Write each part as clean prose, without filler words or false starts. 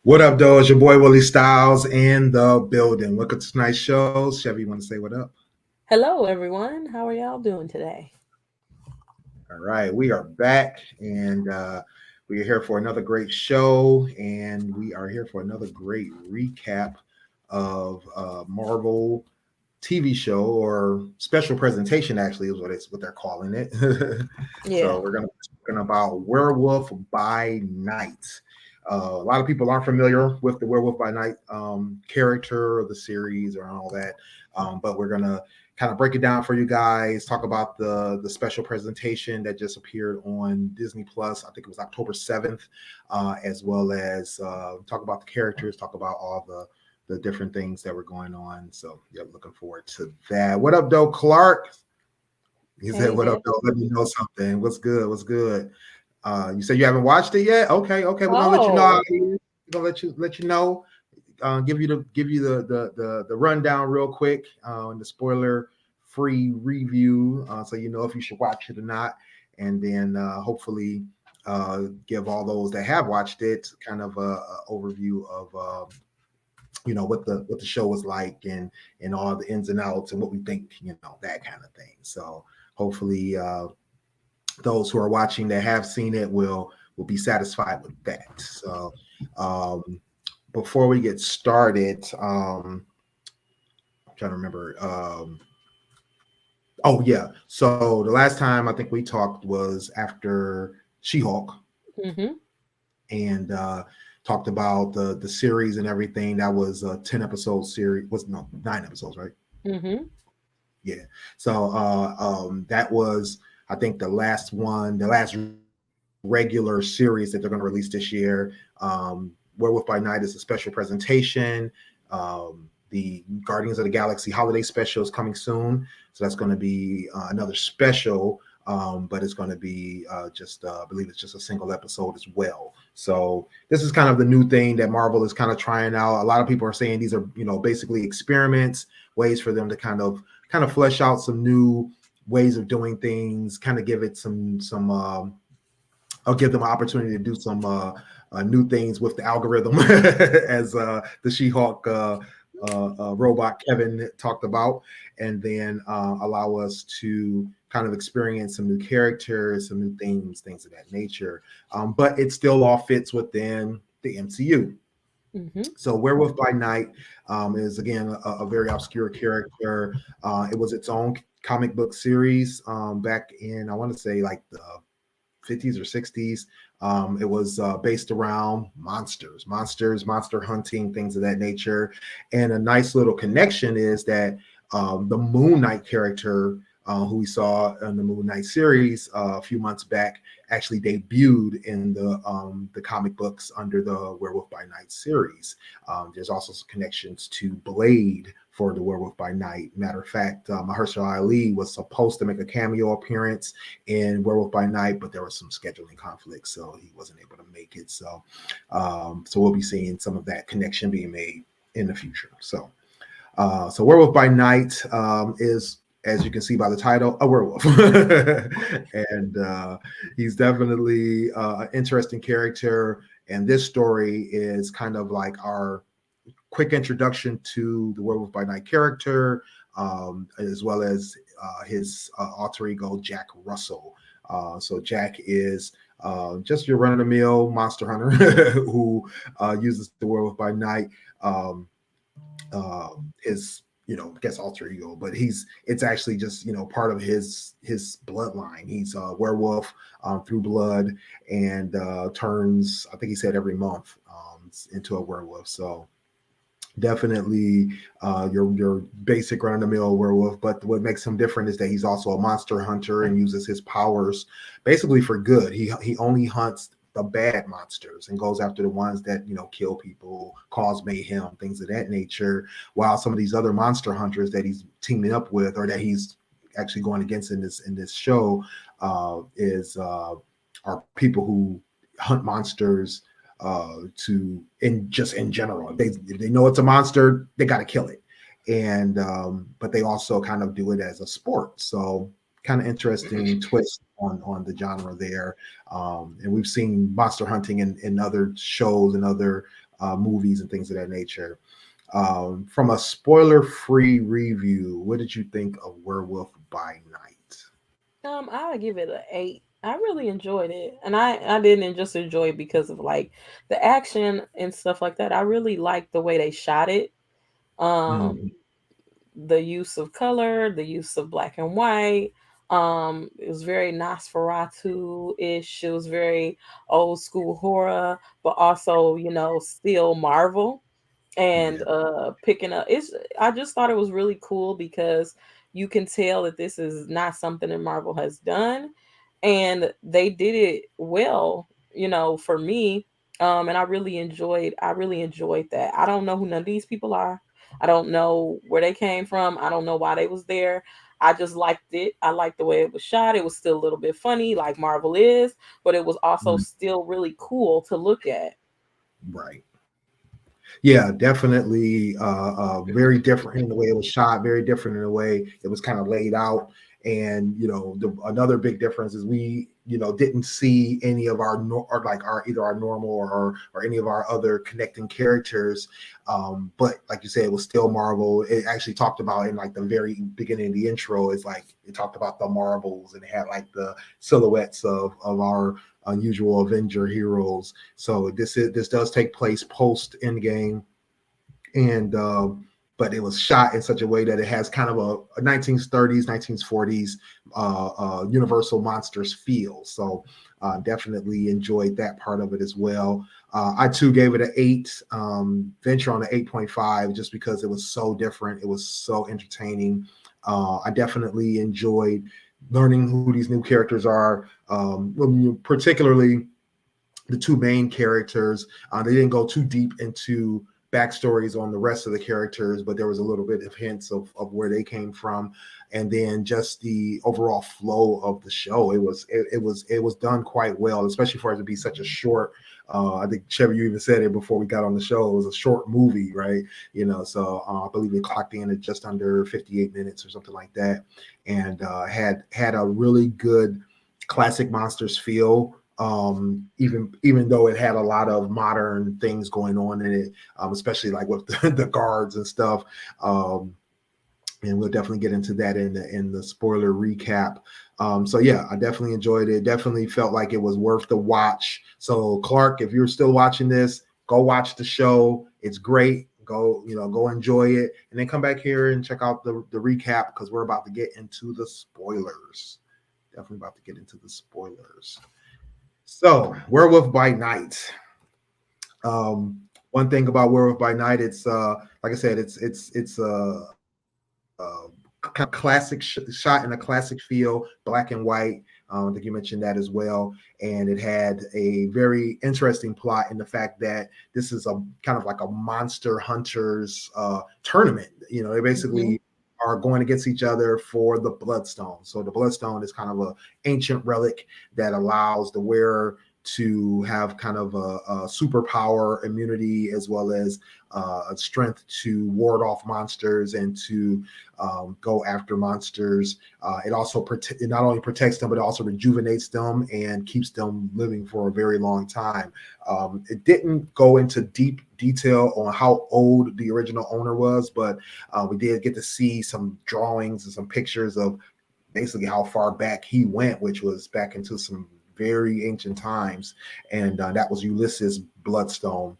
What up, though? It's your boy Willie Styles in the building. Welcome to tonight's show. Chevy, want to say what up? Hello, everyone. How are y'all doing today? All right, we are back, and we are here for another great show, and we are here for another great recap of Marvel TV show or special presentation. Actually, is what they're calling it. So Yeah. we're gonna be talking about Werewolf by Night. A lot of people aren't familiar with the Werewolf by Night character or the series or all that, but we're gonna kind of break it down for you guys. Talk about the special presentation that just appeared on Disney Plus. I think it was October 7th, as well as talk about the characters. Talk about all the different things that were going on. So, yeah, looking forward to that. What up, though, Clark? He said, Hey "What up, there. though? Let me know something. What's good? What's good?" You said you haven't watched it yet. Okay, okay. We're gonna let you know Oh, out here. We're gonna let you know. Give you the rundown real quick. The spoiler free review, so you know if you should watch it or not, and then hopefully give all those that have watched it kind of a overview of what the show was like and all the ins and outs and what we think, that kind of thing. So hopefully those who are watching that have seen it will be satisfied with that. So um, before we get started, I'm trying to remember. Oh yeah, so the last time I think we talked was after She-Hulk, mm-hmm. and talked about the series and everything. That was a 10 episode series. Was no 9 episodes, right? Mm-hmm. Yeah. So that was, I think, the last one, the last regular series that they're going to release this year. Werewolf by Night is a special presentation. The Guardians of the Galaxy holiday special is coming soon, so that's going to be another special. But it's going to be I believe it's just a single episode as well. So this is kind of the new thing that Marvel is kind of trying out. A lot of people are saying these are, basically experiments, ways for them to kind of flesh out some new ways of doing things, kind of give it some I'll give them an opportunity to do some new things with the algorithm, as the She-Hulk robot Kevin talked about, and then allow us to kind of experience some new characters, some new things of that nature. But it still all fits within the MCU. Mm-hmm. So Werewolf by Night is again a very obscure character. It was its own comic book series back in, I want to say, like the 50s or 60s. It was based around monster hunting, things of that nature. And a nice little connection is that the Moon Knight character, who we saw in the Moon Knight series a few months back, actually debuted in the comic books under the Werewolf by Night series. There's also some connections to Blade for the Werewolf by Night. Matter of fact, Mahershala Ali was supposed to make a cameo appearance in Werewolf by Night, but there was some scheduling conflicts, so he wasn't able to make it. So we'll be seeing some of that connection being made in the future. So Werewolf by Night is, as you can see by the title, a werewolf. And he's definitely an interesting character. And this story is kind of like our quick introduction to the Werewolf by Night character, as well as his alter ego, Jack Russell. So Jack is just your run-of-the-mill monster hunter who uses the Werewolf by Night. His, I guess, alter ego, but it's actually just, part of his bloodline. He's a werewolf through blood, and turns, I think he said, every month into a werewolf. So definitely your basic run-of-the-mill werewolf, but what makes him different is that he's also a monster hunter and uses his powers basically for good. He only hunts the bad monsters and goes after the ones that kill people, cause mayhem, things of that nature, while some of these other monster hunters that he's teaming up with, or that he's actually going against in this show, is are people who hunt monsters in general. If they know it's a monster, they got to kill it. And but they also kind of do it as a sport. So kind of interesting twist on the genre there. And we've seen monster hunting in other shows and other movies and things of that nature. From a spoiler-free review, what did you think of Werewolf by Night? I would give it an 8. I really enjoyed it, and I didn't just enjoy it because of like the action and stuff like that. I really liked the way they shot it. Um, Mhm. the use of color, the use of black and white. It was very Nosferatu-ish. It was very old school horror, but also, still Marvel. And Yeah. picking up, I just thought it was really cool because you can tell that this is not something that Marvel has done, and they did it well, for me. And I really enjoyed that. I don't know who none of these people are. I don't know where they came from. I don't know why they was there. I just liked it. I liked the way it was shot. It was still a little bit funny like Marvel is, but it was also Mm, still really cool to look at. right. Yeah, definitely. Very different in the way it was shot. Very different in the way it was kind of laid out. And another big difference is we didn't see any of our or like our either our normal or any of our other connecting characters. But like you said, it was still Marvel. It actually talked about in like the very beginning of the intro. It's like it talked about the Marvels and it had like the silhouettes of our unusual Avenger heroes. So this does take place post Endgame, and but it was shot in such a way that it has kind of a 1930s, 1940s Universal Monsters feel. So definitely enjoyed that part of it as well. I too gave it an 8. Venture on an 8.5 just because it was so different. It was so entertaining. I definitely enjoyed learning who these new characters are, particularly the two main characters. They didn't go too deep into backstories on the rest of the characters, but there was a little bit of hints of where they came from, and then just the overall flow of the show. It was done quite well, especially for it to be such a short. I think Chevy, you even said it before we got on the show. It was a short movie, right? So I believe it clocked in at just under 58 minutes or something like that, and had a really good classic monsters feel, even though it had a lot of modern things going on in it, especially like with the guards and stuff. And we'll definitely get into that in the spoiler recap. So yeah, I definitely enjoyed it. Definitely felt like it was worth the watch. So Clark, if you're still watching this, go watch the show. It's great. Go enjoy it, and then come back here and check out the recap because we're about to get into the spoilers. Definitely about to get into the spoilers. So, Werewolf by Night. One thing about Werewolf by Night, it's like I said, it's kind of classic shot in a classic feel, black and white. I think you mentioned that as well, and it had a very interesting plot in the fact that this is a kind of like a monster hunters tournament. They Hmm. basically are going against each other for the bloodstone. So the bloodstone is kind of a ancient relic that allows the wearer to have kind of a superpower immunity as well as strength to ward off monsters and to go after monsters. It not only protects them, but it also rejuvenates them and keeps them living for a very long time. It didn't go into deep detail on how old the original owner was, but we did get to see some drawings and some pictures of basically how far back he went, which was back into some very ancient times. And that was Ulysses Bloodstone.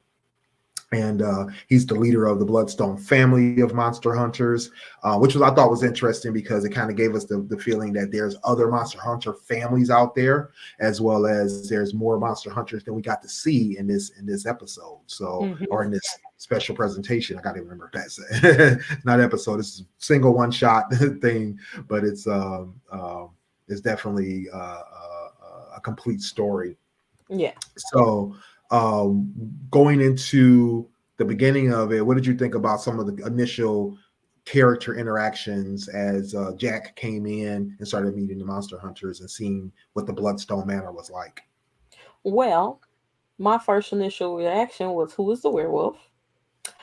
And he's the leader of the Bloodstone family of monster hunters, which I thought was interesting because it kind of gave us the feeling that there's other monster hunter families out there, as well as there's more monster hunters than we got to see in this episode. So, or Hmm. in this special presentation, I got to remember that. Not episode. This is single one shot thing, but it's definitely a complete story. Yeah. So, going into the beginning of it, what did you think about some of the initial character interactions as Jack came in and started meeting the monster hunters and seeing what the Bloodstone Manor was like? Well, my first initial reaction was, who is the werewolf?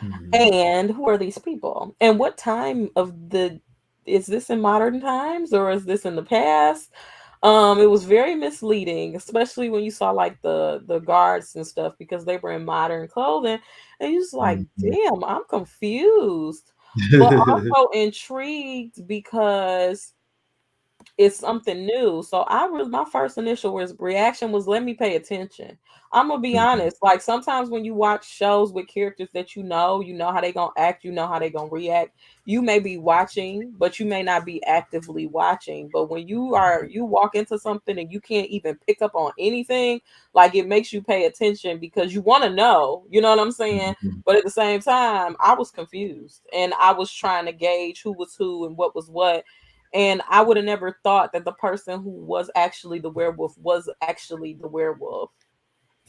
Mhm. And who are these people? And what time of the is this in modern times or is this in the past? It was very misleading, especially when you saw like the guards and stuff because they were in modern clothing, and you just like, Mhm. damn, I'm confused, but also intrigued because it's something new. So I really, my first initial reaction was, let me pay attention. I'm gonna be Mhm. honest. Like sometimes when you watch shows with characters that you know how they gonna act, you know how they gonna react. You may be watching, but you may not be actively watching. But when you walk into something and you can't even pick up on anything, like it makes you pay attention because you want to know. You know what I'm saying? Mhm. But at the same time, I was confused and I was trying to gauge who was who and what was what, and I would have never thought that the person who was actually the werewolf was actually the werewolf.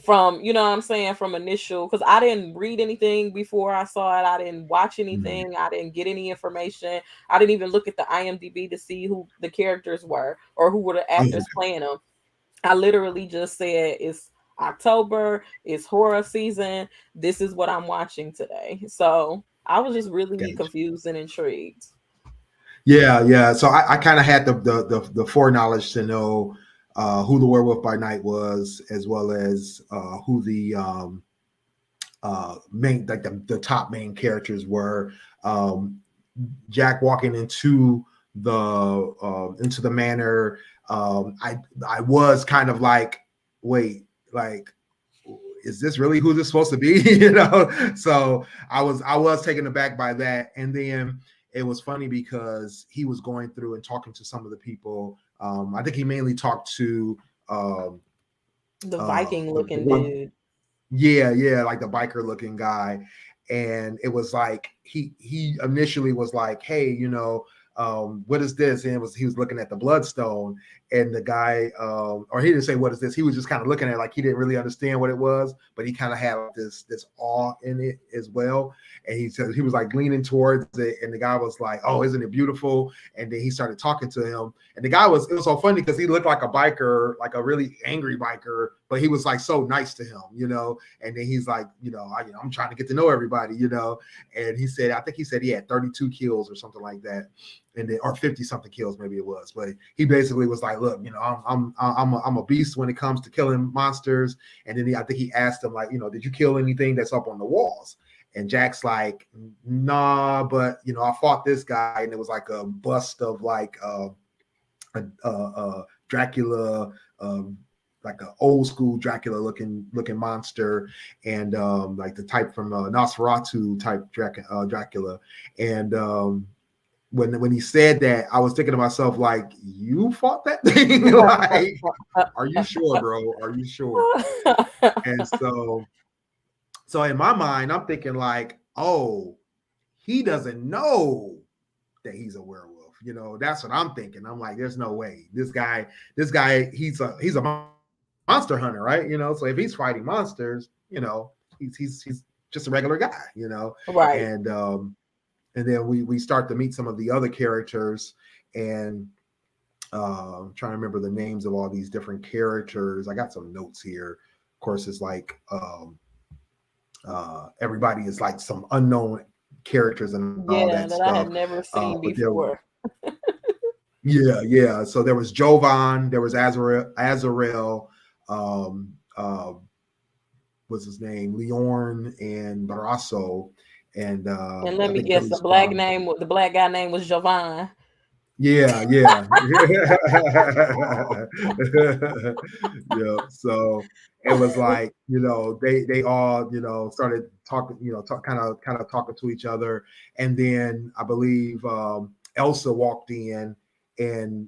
From, you know what I'm saying, from initial, because I didn't read anything before I saw it. I didn't watch Mhm. anything. I didn't get any information. I didn't even look at the IMDb to see who the characters were or who were the Oh, actors okay. playing them. I literally just said, it's October, it's horror season. This is what I'm watching today. So I was just really Gotcha. confused and intrigued. Yeah, yeah. So I kind of had the foreknowledge to know who the Werewolf by Night was, as well as who the main, like the top main characters were. Um, Jack walking into the manor. I was kind of like, wait, like, is this really who this supposed to be? So I was taken aback by that, and then it was funny because he was going through and talking to some of the people. I think he mainly talked to um, The Viking the looking one, dude. yeah, yeah, like the biker looking guy. And it was like he initially was like, hey, what is this? And he was looking at the bloodstone, and the guy, or he didn't say what is this. He was just kind of looking at it like he didn't really understand what it was, but he kind of had like this awe in it as well. And he said he was like leaning towards it, and the guy was like, oh, isn't it beautiful? And then he started talking to him, and the guy it was so funny because he looked like a biker, like a really angry biker, but he was like so nice to him. And then he's like, I'm trying to get to know everybody. And he said, I think he said he had 32 kills or something like that, and then or 50 something kills maybe it was. But he basically was like, look, I'm a beast when it comes to killing monsters. And then I think he asked him like, did you kill anything that's up on the walls? And Jack's like, nah, but I fought this guy, and it was like a bust of like Dracula, like an old school Dracula looking monster, and like the type from Nosferatu type Dracula. And when he said that, I was thinking to myself like, you fought that thing? Like, are you sure, bro? Are you sure? And so in my mind, I'm thinking like, oh, he doesn't know that he's a werewolf. That's what I'm thinking. I'm like, there's no way. This guy, he's a monster hunter, right? So if he's fighting monsters, he's just a regular guy. Right. And then we start to meet some of the other characters, and I'm trying to remember the names of all these different characters. I got some notes here. Of course, it's like everybody is like some unknown characters and all Yeah, that that I stuff. had never seen But there, before. yeah, yeah. So there was Jovan, there was Azarel, um, what's his name, Leorn, and Barasso, and And let I me think guess, Billy Squad. the black guy name was Jovan. Yeah, yeah, yeah. So it was like they all started talking, kind of talking to each other, and then I believe Elsa walked in, and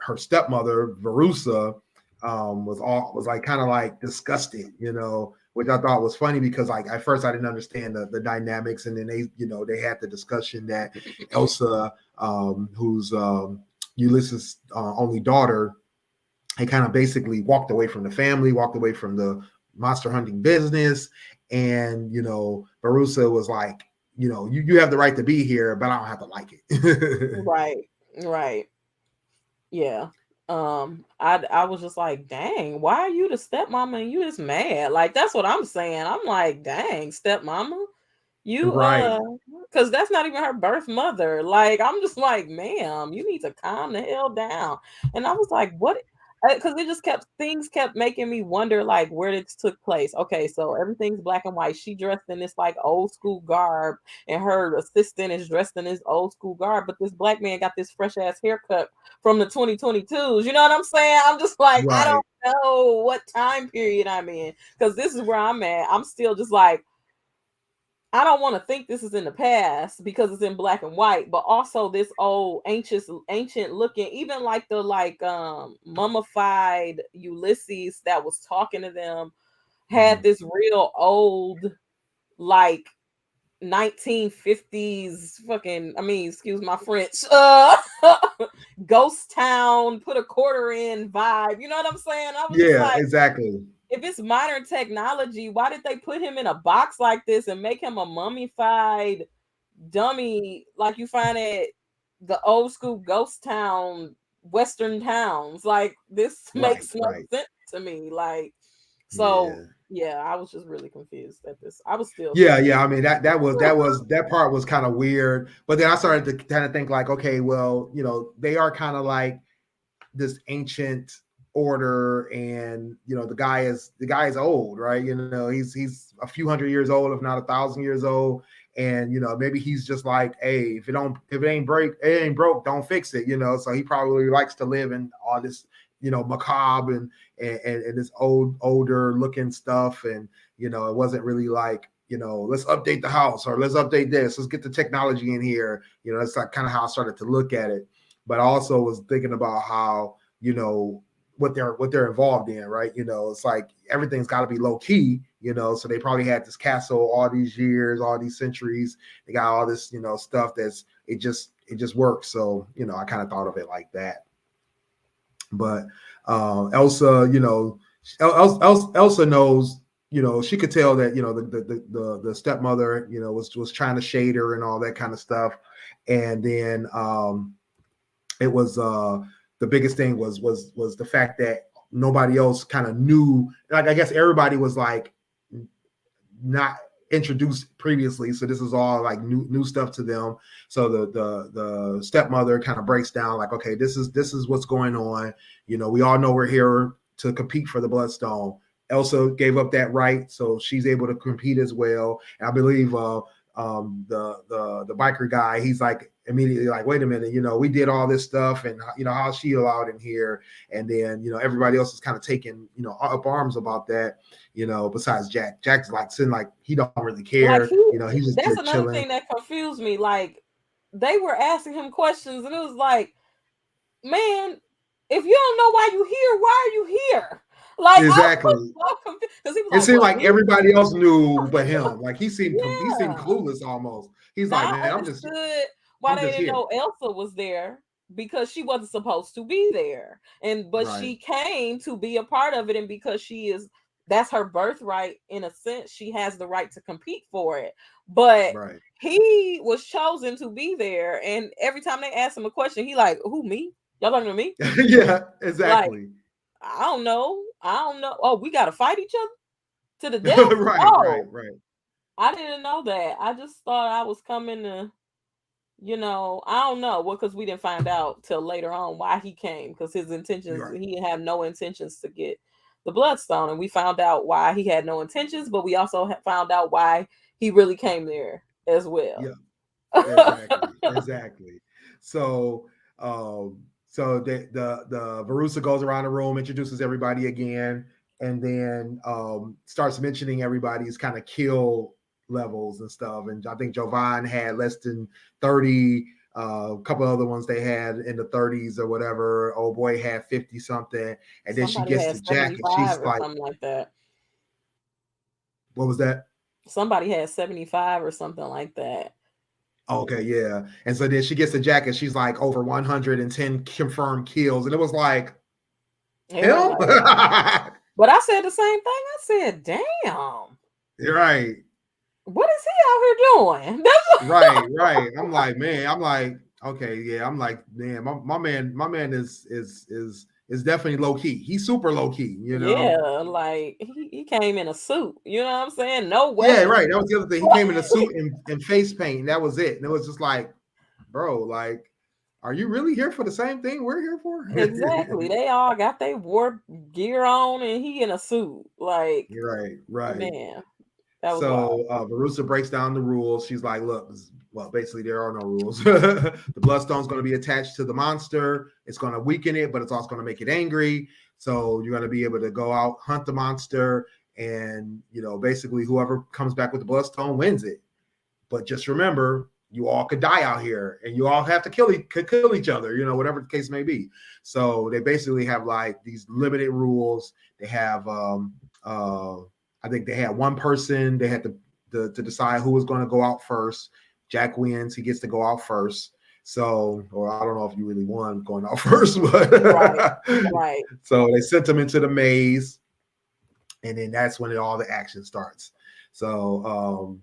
her stepmother Verusa was like kind of like disgusted, which I thought was funny because like at first I didn't understand the dynamics, and then they had the discussion that Elsa, who's Ulysses' only daughter, had kind of basically walked away from the family, walked away from the monster hunting business, and Verusa was like, you have the right to be here, but I don't have to like it. Right, right. Yeah. I was just like, dang, why are you the stepmama and you just mad? Like that's what I'm saying. I'm like, dang, stepmama. You Right. because that's not even her birth mother. Like, I'm just like, ma'am, you need to calm the hell down. And I was like, what? because it just kept making me wonder like where this took place. Okay, so everything's black and white. She dressed in this like old school garb, and her assistant is dressed in this old school garb. But this black man got this fresh ass haircut from the 2022s. You know what I'm saying? I'm just like, I Right. don't know what time period I'm in, because this is where I'm at. I'm still just like, I don't want to think this is in the past because it's in black and white, but also this old ancient looking, even like the mummified Ulysses that was talking to them had Mhm. this real old like 1950s fucking, I mean, excuse my French, ghost town, put a quarter in vibe. You know what I'm saying? I was just Yeah, like, exactly. if it's modern technology, why did they put him in a box like this and make him a mummified dummy like you find at the old school ghost town western towns? Like, this Right, makes no right. sense to me. Like, so Yeah. yeah, I was just really confused at this. I was still Yeah, confused. yeah. I mean, that part was kind of weird. But then I started to kind of think like, okay, well, they are kind of like this ancient order, and the guy is old, right? He's a few hundred years old, if not 1,000 years old. And maybe he's just like, hey, if it ain't broke, don't fix it. So he probably likes to live in all this macabre and this older looking stuff. And it wasn't really like, let's update the house, or let's update this, let's get the technology in here. That's like kind of how I started to look at it. But I also was thinking about how, what they're involved in, right? It's like everything's got to be low key, so they probably had this castle all these years, all these centuries. They got all this, stuff it just works. So I kind of thought of it like that. But Elsa, Elsa knows, she could tell that, the stepmother, was trying to shade her and all that kind of stuff. And then it was the biggest thing was the fact that nobody else kind of knew. Like, I guess everybody was like not introduced previously, so this is all like new stuff to them. So the stepmother kind of breaks down like, okay, this is what's going on. We all know we're here to compete for the Bloodstone. Elsa gave up that right, so she's able to compete as well. And I believe the biker guy, he's like immediately like, wait a minute, we did all this stuff, and how's she allowed in here? And then everybody else is kind of taking up arms about that. Besides Jack's like sitting like he don't really Like, care. He's just that's there another chilling. thing that confused me. Like, they were asking him questions, and it was like, man, if you don't know why you here, why are you here? Like, I was Exactly. so confused because he was It like, seemed well, like we, everybody else knew but him. Like he seemed yeah. clueless almost. He's like, Now I man, understood why I'm they just didn't here. know Elsa was there, because she wasn't supposed to be there. But Right. she came to be a part of it, and because that's her birthright in a sense, she has the right to compete for it. But Right. he was chosen to be there, and every time they asked him a question, he like, who, me? Y'all talking to me? Yeah, Like, exactly. I don't know. I don't know. Oh, we gotta fight each other to the death? Right, right, Oh, right. I didn't know that. I just thought I was coming to, I don't know. Well, because we didn't find out till later on why he came, because his intentions, You're he had no intentions to get the bloodstone. And we found out why he had no intentions, but we also found out why he really came there as right. well. Exactly, exactly. So, the Verusa goes around the room, introduces everybody again, and then starts mentioning everybody's kind of kill levels and stuff. And I think Jovan had less than 30. A couple other ones they had in the 30s or whatever. Old boy had 50 something, and then she Somebody gets had to Jack, and 75 she's or like, something like that. "What was that?" Somebody had 75 or something like that. Okay, yeah. And so then she gets the jacket. She's like over 110 confirmed kills. And it was like, him? Everybody. But I said the same thing. I said, damn, You're right. what is he out here doing? Right, right. I'm like, okay, yeah. I'm like, man, my man is definitely low key. He's super low key. Yeah, like he came in a suit. You know what I'm saying? No Yeah, weapon. right. That was the other thing. He came in a suit and face paint, and that was it. And it was just like, bro, like, are you really here for the same thing we're here for? Exactly. They all got their war gear on, and he in a suit. Like, Right, right. man, that was wild. So Verussa breaks down the rules. She's like, look, well, basically there are no rules. The bloodstone's going to be attached to the monster. It's going to weaken it, but it's also going to make it angry. So you're going to be able to go out, hunt the monster, and basically whoever comes back with the bloodstone wins it. But just remember, you all could die out here, and you all have to kill each other, whatever the case may be. So they basically have like these limited rules. They have, I think they had one person. They had to decide who was going to go out first. Jack wins; he gets to go out first. So, or I don't know if you really won going out first, but right. So they sent him into the maze, and then that's when all the action starts. So,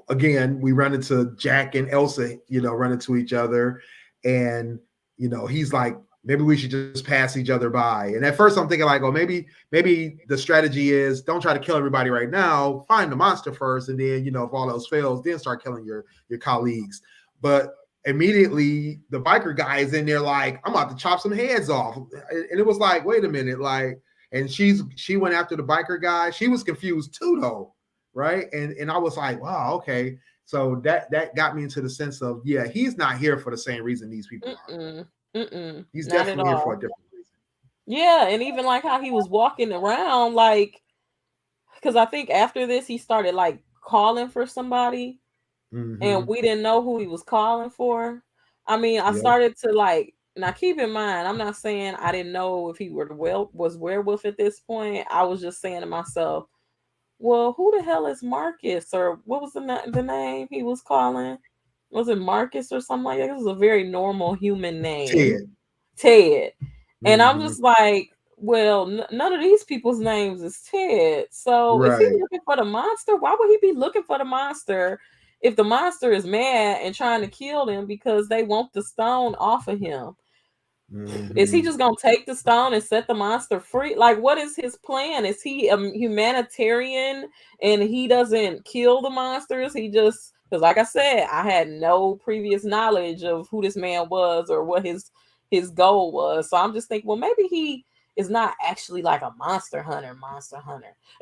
again, we run into Jack and Elsa, run into each other. And, he's like, maybe we should just pass each other by. And at first I'm thinking like, oh, maybe the strategy is don't try to kill everybody right now. Find the monster first. And then, if all else fails, then start killing your colleagues. But immediately the biker guy is in there like, I'm about to chop some heads off. And it was like, wait a minute. Like, and she went after the biker guy. She was confused too, though. Right. And I was like, wow, okay. So that got me into the sense of, yeah, he's not here for the same reason these people are. He's not definitely here for a different reason. Yeah, and even like how he was walking around, like, because I think after this he started like calling for somebody, and we didn't know who he was calling for. I mean, I started to like, now keep in mind, I'm not saying I didn't know if he was werewolf at this point. I was just saying to myself, well, who the hell is Marcus? Or what was the name he was calling? Was it Marcus or something like that? It was a very normal human name. Ted. And I'm just like, well, none of these people's names is Ted. So is he looking for the monster? Why would he be looking for the monster if the monster is mad and trying to kill them because they want the stone off of him? Is he just gonna take the stone and set the monster free? Like, what is his plan? Is he a humanitarian and he doesn't kill the monsters? He just, because like I said, I had no previous knowledge of who this man was or what his goal was. So I'm just thinking, well, maybe he is not actually like a monster hunter.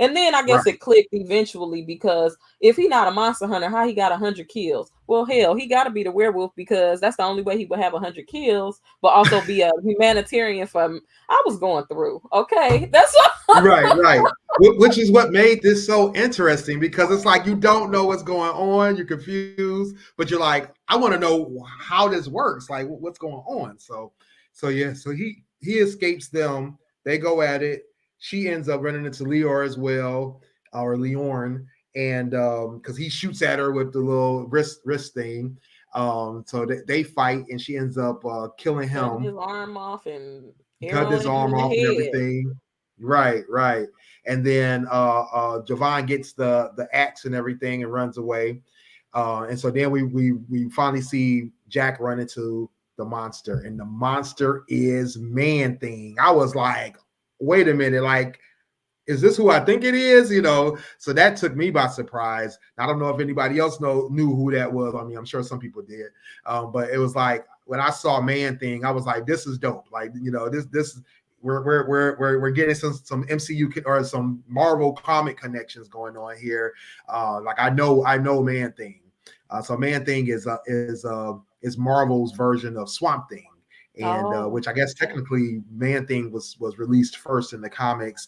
And then I guess it clicked eventually, because if he not a monster hunter, how he got 100 kills? Well, hell, he got to be the werewolf, because that's the only way he would have 100 kills, but also be a humanitarian for. I was going through. Okay, that's right. Which is what made this so interesting, because it's like you don't know what's going on, you're confused, but you're like, I want to know how this works, like what's going on. So yeah, so he escapes them. They go at it. She ends up running into Leor as well, or Leorn, and because he shoots at her with the little wrist thing. So they fight, and she ends up killing him. Cutting his arm off and cut his arm off and everything. Right. And then Javon gets the axe and everything and runs away. And so then we finally see Jack run into the monster, and the monster is Man-Thing. I was like, wait a minute, like, is this who I think it is? So that took me by surprise. I don't know if anybody else knew who that was. I mean, I'm sure some people did, but it was like when I saw Man-Thing, I was like, this is dope. Like, this we're getting some MCU or some Marvel comic connections going on here. Like I know Man-Thing. So Man-Thing is Marvel's version of Swamp Thing. And which I guess technically Man-Thing was released first in the comics.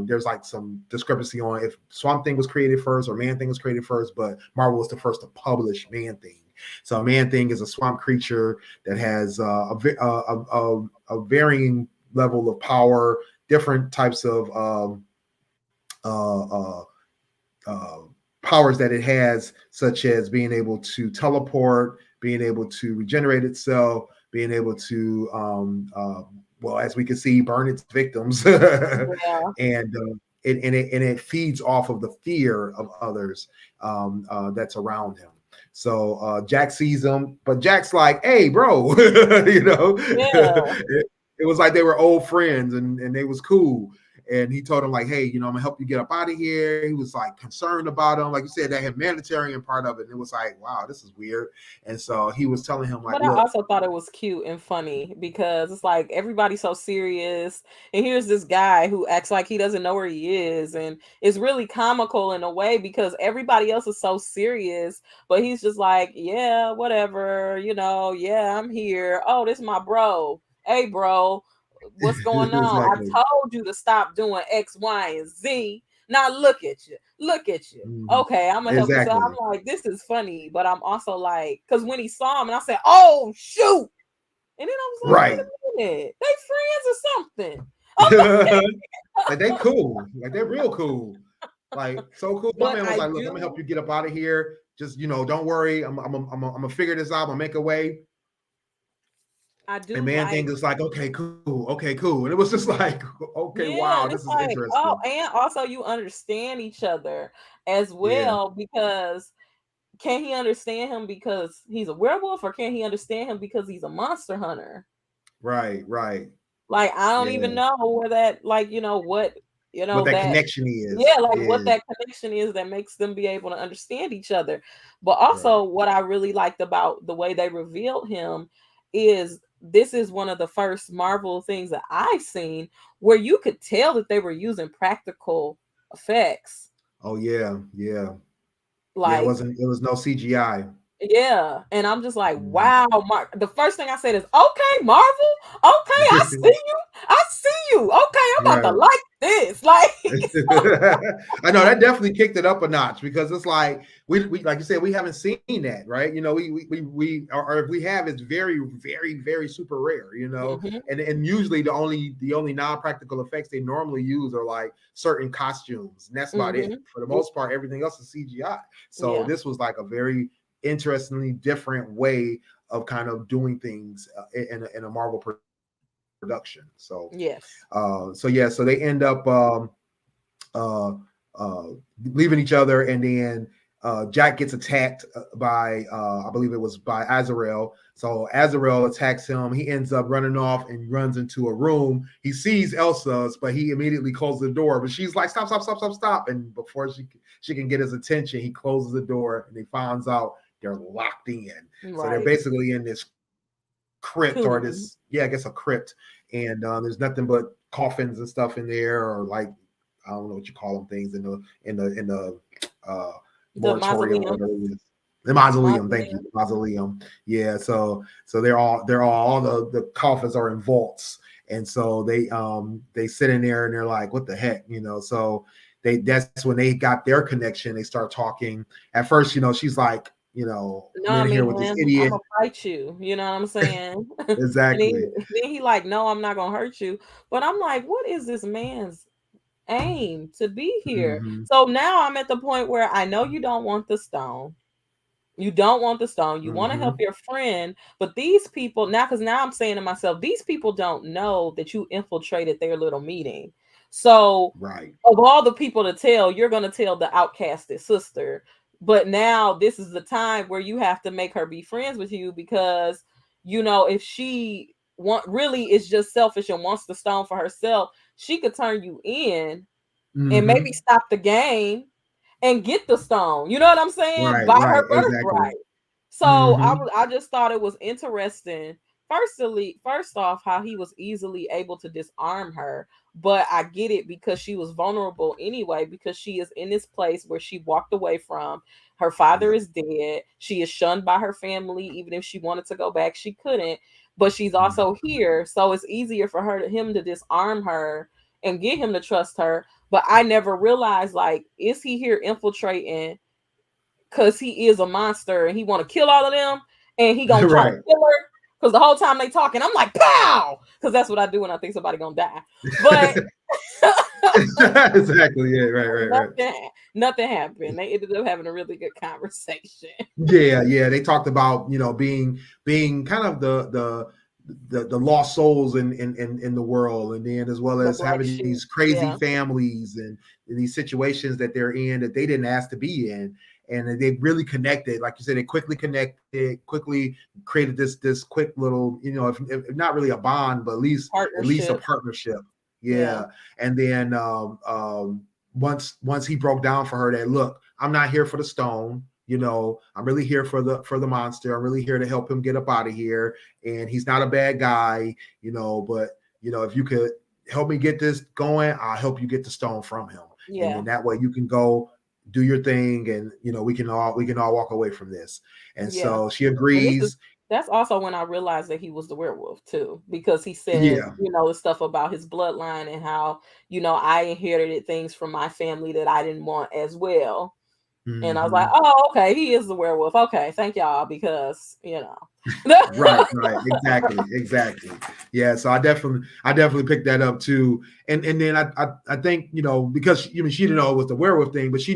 There's like some discrepancy on if Swamp Thing was created first or Man-Thing was created first, but Marvel was the first to publish Man-Thing. So Man-Thing is a swamp creature that has a varying level of power, different types of powers that it has, such as being able to teleport, being able to regenerate itself, being able to, well, as we can see, burn its victims, and it feeds off of the fear of others that's around him. So Jack sees him, but Jack's like, "Hey, bro," It was like they were old friends and they was cool. and he told him like, hey, I'm gonna help you get up out of here. He was like concerned about him, like you said, that humanitarian part of it. And it was like, wow, this is weird. And so he was telling him like, But I look, also thought it was cute and funny because it's like everybody's so serious, and here's this guy who acts like he doesn't know where he is, and it's really comical in a way because everybody else is so serious, but he's just like, yeah, whatever, yeah, I'm here. Oh, this is my bro. Hey, bro, what's going on? I exactly. told you to stop doing X, Y, and Z. Now look at you. Look at you. Mhm. Okay, I'm gonna help you. So Exactly. I'm like, this is funny, but I'm also like, because when he saw him and I said, oh shoot. And then I was like, wait Right. a minute, they friends or something. Okay. Like they cool. Like they're real cool. Like so cool. My But man was I like, look, I'm gonna help do you get up out of here. Just don't worry. I'm gonna figure this out. I'm gonna make a way. I And do man like, thing is like, okay, cool. And it was just like, okay, yeah, wow, and it's this is like, oh, interesting. and also you understand each other as Yeah, well because can he understand him because he's a werewolf, or can he understand him because he's a monster hunter? right. Like, I don't Yeah. even know where that, like, what, What that that, connection yeah, is. like what Yeah. that connection is that makes them be able to understand each other. But Right. also, what I really liked about the way they revealed him is this is one of the first Marvel things that I've seen where you could tell that they were using practical effects. Oh yeah. Yeah, Like, it was no CGI. yeah, and I'm just like, Mhm. wow, Mark. The first thing I said is, okay, Marvel. Okay, I see you. I see you. Okay, I'm about to Right. like this. Like, I know that definitely kicked it up a notch because it's like we like you said, we haven't seen that, right? We or if we have, it's very super rare. mhm, And usually the only non-practical effects they normally use are like certain costumes, and that's about it. mhm, For the most part, everything else is CGI. So yeah, this was like a very interestingly different way of kind of doing things in a Marvel production. So yes, so they end up uh, uh, leaving each other, and then Jack gets attacked by I believe it was by Azrael. So Azrael attacks him. He ends up running off and runs into a room. He sees Elsa's, but he immediately closes the door. But she's like, stop! And before she can get his attention, he closes the door, and he finds out they're locked in. So they're right. basically in this crypt, or Tomb. this, yeah, I guess a crypt, and there's nothing but coffins and stuff in there, or like I don't know what you call them, things in the uh The moratorium, mausoleum. whatever it is. The mausoleum, thank you. Mausoleum. The mausoleum. Yeah, so they're all the coffins are in vaults. And so they sit in there and they're like, what the heck? So that's when they got their connection. They start talking. At first, she's like, No, I'm I in here mean, with this I'm idiot. gonna fight you. You know what I'm saying? And Exactly. then he like, no, I'm not gonna hurt you. But I'm like, what is this man's aim to be here? Hmm. So now I'm at the point where I know you don't want the stone. You don't want the stone. You want to help Hmm. your friend, but these people now, because now I'm saying to myself, these people don't know that you infiltrated their little meeting. So, Right. of all the people to tell, you're going to tell the outcasted sister. But now this is the time where you have to make her be friends with you because, if she really is just selfish and wants the stone for herself, she could turn you in and maybe Hmm. stop the game and get the stone. You know what I'm saying? By Right. her Exactly. birthright. So Hmm. I just thought it was interesting. First off, how he was easily able to disarm her, but I get it because she was vulnerable anyway, because she is in this place where she walked away from. Her father Yeah. is dead. She is shunned by her family. Even if she wanted to go back, she couldn't. But she's Mhm. also here, so it's easier for him to disarm her and get him to trust her. But I never realized, like, is he here infiltrating because he is a monster and he want to kill all of them, and he gonna try to Right. kill her? Because the whole time they talking, I'm like, pow, because that's what I do when I think somebody gonna die. But Exactly. Yeah. Right. nothing happened. They ended up having a really good conversation. Yeah. They talked about being kind of the lost souls in the world, and then as well The as black having sheep. these crazy Yeah. families and these situations that they're in that they didn't ask to be in. And they really connected, like you said. They quickly connected, quickly created this quick little, if not really a bond, but at least a Partnership. partnership. Yeah. Yeah. And then once he broke down for her that, look, I'm not here for the stone. I'm really here for the monster. I'm really here to help him get up out of here. And he's not a bad guy, but if you could help me get this going, I'll help you get the stone from him. And Yeah. then that way you can go do your thing, and we can all walk away from this. And Yeah. so she And agrees. that's also when I realized that he was the werewolf too, because he said, Yeah. the stuff about his bloodline and how, I inherited things from my family that I didn't want as well. And I was like, Hmm. oh, okay, he is the werewolf. Okay, thank y'all, because Right, exactly. Yeah, so I definitely picked that up too. And then I think, because she didn't know it was the werewolf thing, but she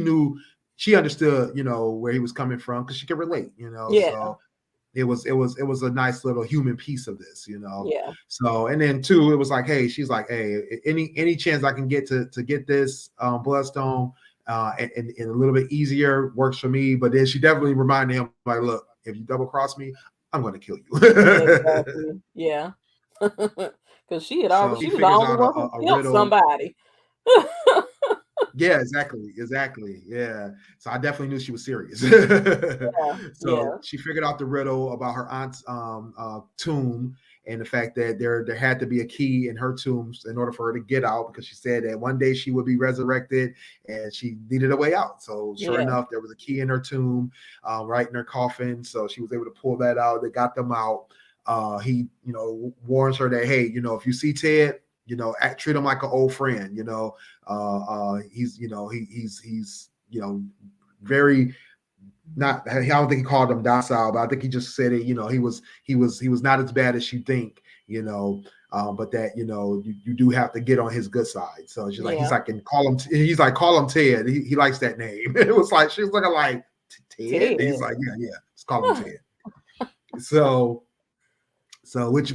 understood, where he was coming from, because she could relate, Yeah, so it was a nice little human piece of this. yeah, So, and then two, it was like, hey, she's like, hey, any chance I can get to get this bloodstone and a little bit easier works for me. But then she definitely reminded him, like, look, if you double cross me, I'm going to kill you. exactly. Yeah. Because So she he was the figures only out one who a killed riddle. somebody. Yeah, exactly. Yeah. So I definitely knew she was serious. Yeah, So yeah, she figured out the riddle about her aunt's tomb, and the fact that there had to be a key in her tomb in order for her to get out, because she said that one day she would be resurrected and she needed a way out. So sure yeah, enough, there was a key in her tomb, right in her coffin. So she was able to pull that out. They got them out. He, warns her that, hey, if you see Ted, treat him like an old friend. He's very not. I don't think he called him docile, but I think he just said it. He was not as bad as you think. But that you do have to get on his good side. So she's like, he's yeah. like, and call him. He's like, call him Ted. He likes that name. It was like she was looking like Ted. He's Ted. like, yeah, let's call him Ted. So which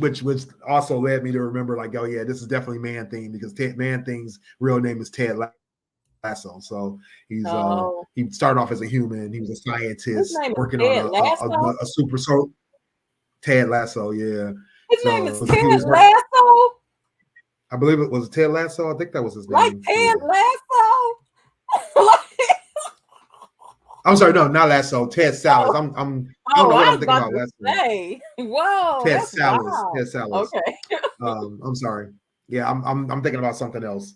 also led me to remember, like, oh yeah, this is definitely Man Thing, because Man Thing's real name is Ted Lasso. So Oh, he started off as a human. He was a his scientist name is working on Ted Lasso. a super Ted Lasso. Yeah. His name So is he Ted was working. Lasso. I believe it was Ted Lasso. I think that was his Like name. Ted Yeah. Lasso. Like, I'm sorry, no, not Lasso. Ted Stylez. oh, I don't oh, know what I I'm was thinking about about. to Lasso. say, whoa, Ted that's Stylez. wild. Ted Stylez. Okay. I'm sorry. Yeah, I'm thinking about something else.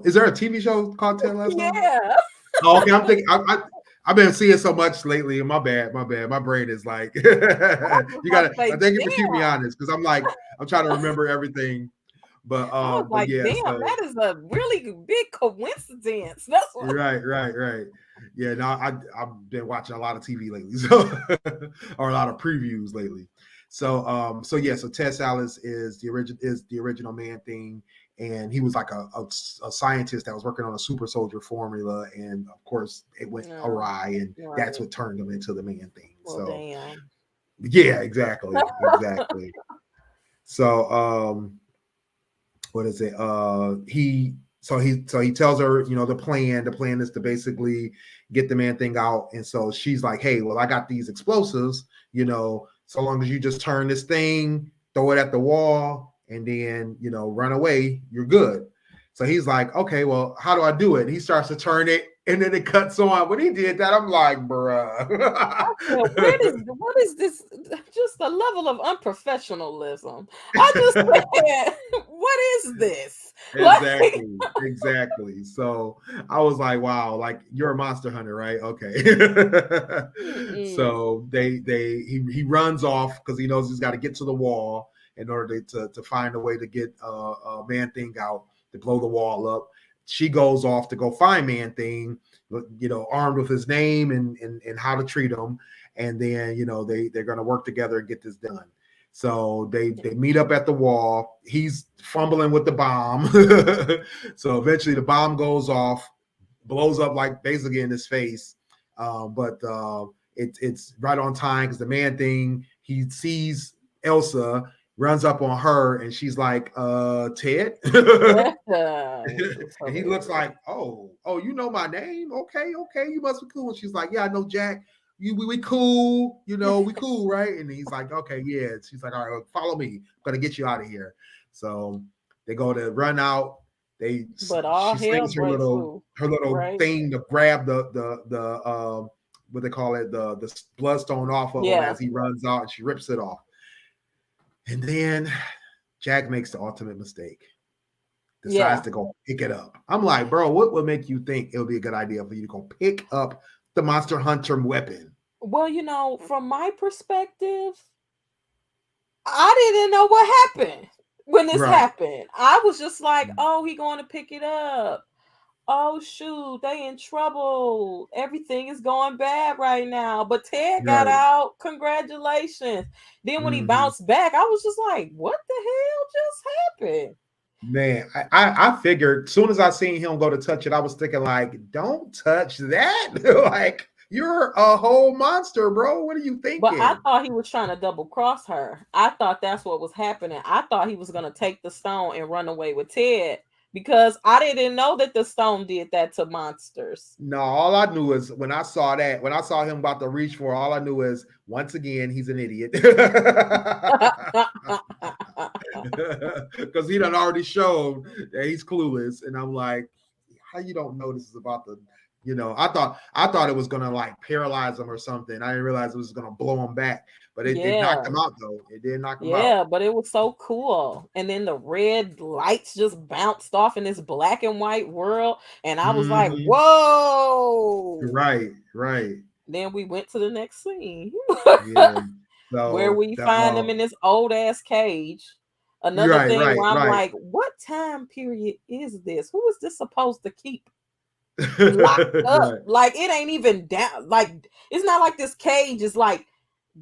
Is there a TV show called Ted Lasso? Yeah. Oh, okay. I'm thinking. I've been seeing so much lately. My bad. My brain is like, you I was about to gotta. say, Thank you for keeping me damn. honest, because I'm trying to remember everything. But I was like, yeah. damn, So that is a really big coincidence. That's what. right. Yeah. No, I've been watching a lot of TV lately, so or a lot of previews lately. So yeah. So Ted Salas is the original Man Thing, and he was like a scientist that was working on a super soldier formula, and of course it went No, awry, and that's right. what turned him into the Man Thing. Well, So damn. yeah, exactly. So what is it? He tells her, the plan. The plan is to basically get the Man Thing out, and so she's like, hey, well, I got these explosives. So long as you just turn this thing, throw it at the wall, and then run away, you're good. So he's like, okay, well, how do I do it? And he starts to turn it, and then it cuts on. When he did that, I'm like, bruh. Yeah, what is this? Just the level of unprofessionalism. I just said, what is this? Like, Exactly. So I was like, wow, like you're a monster hunter, right? Okay. mm-mm. So he runs off because he knows he's got to get to the wall in order to find a way to get Man Thing out, to blow the wall up. She goes off to go find Man Thing, armed with his name and how to treat him. And then, they're going to work together and get this done. So they meet up at the wall. He's fumbling with the bomb. So eventually the bomb goes off, blows up like basically in his face. But it's right on time, because the Man Thing, he sees Elsa, runs up on her, and she's like, Ted. Which was And he looks hilarious. like, you know my name? Okay, you must be cool. And she's like, yeah, I know Jack. We cool, we cool, right? And he's like, okay, yeah. She's like, all right, follow me. I'm gonna get you out of here. So they go to run out. But all she hell slings breaks loose, her little right? thing to grab the what they call it, the bloodstone off of him Yeah, as he runs out, and she rips it off. And then Jack makes the ultimate mistake, decides yeah. to go pick it up. I'm like, bro, what would make you think it would be a good idea for you to go pick up the Monster Hunter weapon? Well, from my perspective, I didn't know what happened when this Right, happened. I was just like, oh, he going to pick it up. Oh shoot, they in trouble. Everything is going bad right now. But Ted got right. out. Congratulations. Then when he Mm-hmm. bounced back, I was just like, what the hell just happened? Man, I figured as soon as I seen him go to touch it, I was thinking like, don't touch that. Like, you're a whole monster, bro. What are you But I thinking? thought he was trying to double cross her. I thought that's what was happening. I thought he was going to take the stone and run away with Ted because I didn't know that the stone did that to monsters. No, all I knew is when I saw that, when I saw him about to reach for, all I knew is once again he's an idiot. Because he done already showed that he's clueless. And I'm like, how you don't know this is about to, I thought it was gonna like paralyze him or something. I didn't realize it was gonna blow him back. But it knocked Yeah. him out though. It did knock him out. Yeah, but it was so cool. And then the red lights just bounced off in this black and white world. And I was like, Mm-hmm. whoa. Right, right. Then we went to the next scene Yeah. where So we that find them in this old ass cage. Another right, thing right, where I'm right. like, what time period is this? Who is this supposed to keep locked up? Right. Like, it ain't even down. Like, it's not like this cage is like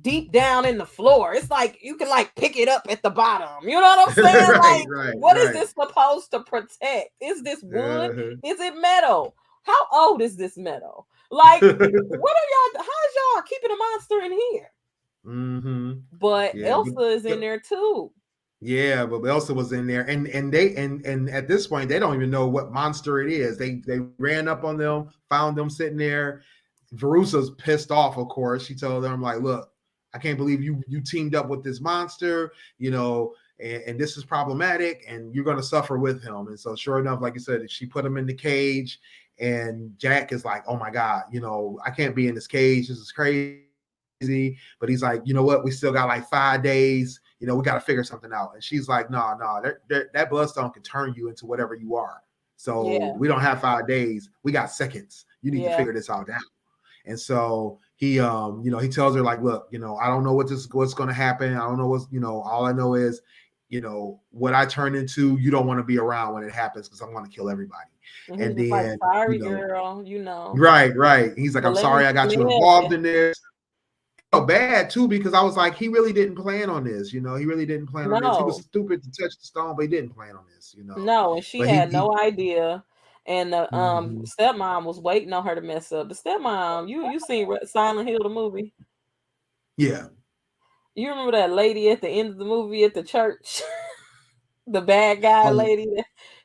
deep down in the floor. It's like you can like pick it up at the bottom. You know what I'm saying? Right, Like, right, what is right. this supposed to protect? Is this wood? Uh-huh. Is it metal? How old is this metal? Like, what are y'all? How's y'all keeping a monster in here? Mm-hmm. But Yeah, Elsa is in there too. but Elsa was in there, and they and at this point they don't even know what monster it is. They ran up on them, found them sitting there. Verusa's pissed off, of course. She told them like, "Look, I can't believe you teamed up with this monster, and this is problematic, and you're going to suffer with him." And so, sure enough, like you said, she put him in the cage, and Jack is like, "Oh my God, I can't be in this cage. This is crazy." But he's like, you know what? We still got like 5 days. We got to figure something out. And she's like, no, that bloodstone can turn you into whatever you are. So Yeah, we don't have 5 days. We got seconds. You need to yeah, figure this out now. And so he tells her like, look, I don't know what's going to happen. I don't know all I know is, what I turn into, you don't want to be around when it happens because I'm going to kill everybody. and he And was like, then, "Sorry, girl, right. He's like, but I'm let me sorry I got you involved live." in this. Bad too because I was like, he really didn't plan on this. He really didn't plan on this. He was No, stupid to touch the stone, but he didn't plan on this. no, and she But had he no idea. And the Mhm. stepmom was waiting on her to mess up. The stepmom, you seen Silent Hill the movie? Yeah. You remember that lady at the end of the movie at the church? The bad guy Oh, lady.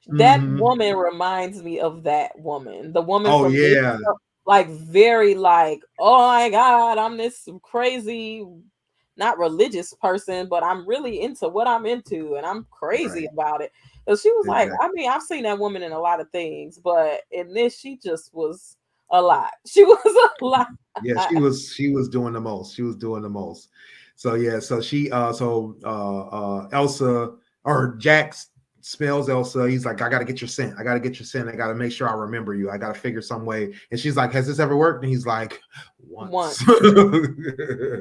That hmm woman reminds me of that woman. The woman oh from this yeah, like very like, oh my God, I'm this crazy, not religious person, but I'm really into what I'm into and I'm crazy right, about it. So she was like, exactly. I mean, I've seen that woman in a lot of things, but in this, she just was a lot. She was a lot. Yeah, she was doing the most. She was doing the most. So yeah, so Elsa or Jax spells Elsa. He's like, I gotta get your scent. I gotta get your scent. I gotta make sure I remember you. I gotta figure some way. And she's like, has this ever worked? And he's like, once. Once.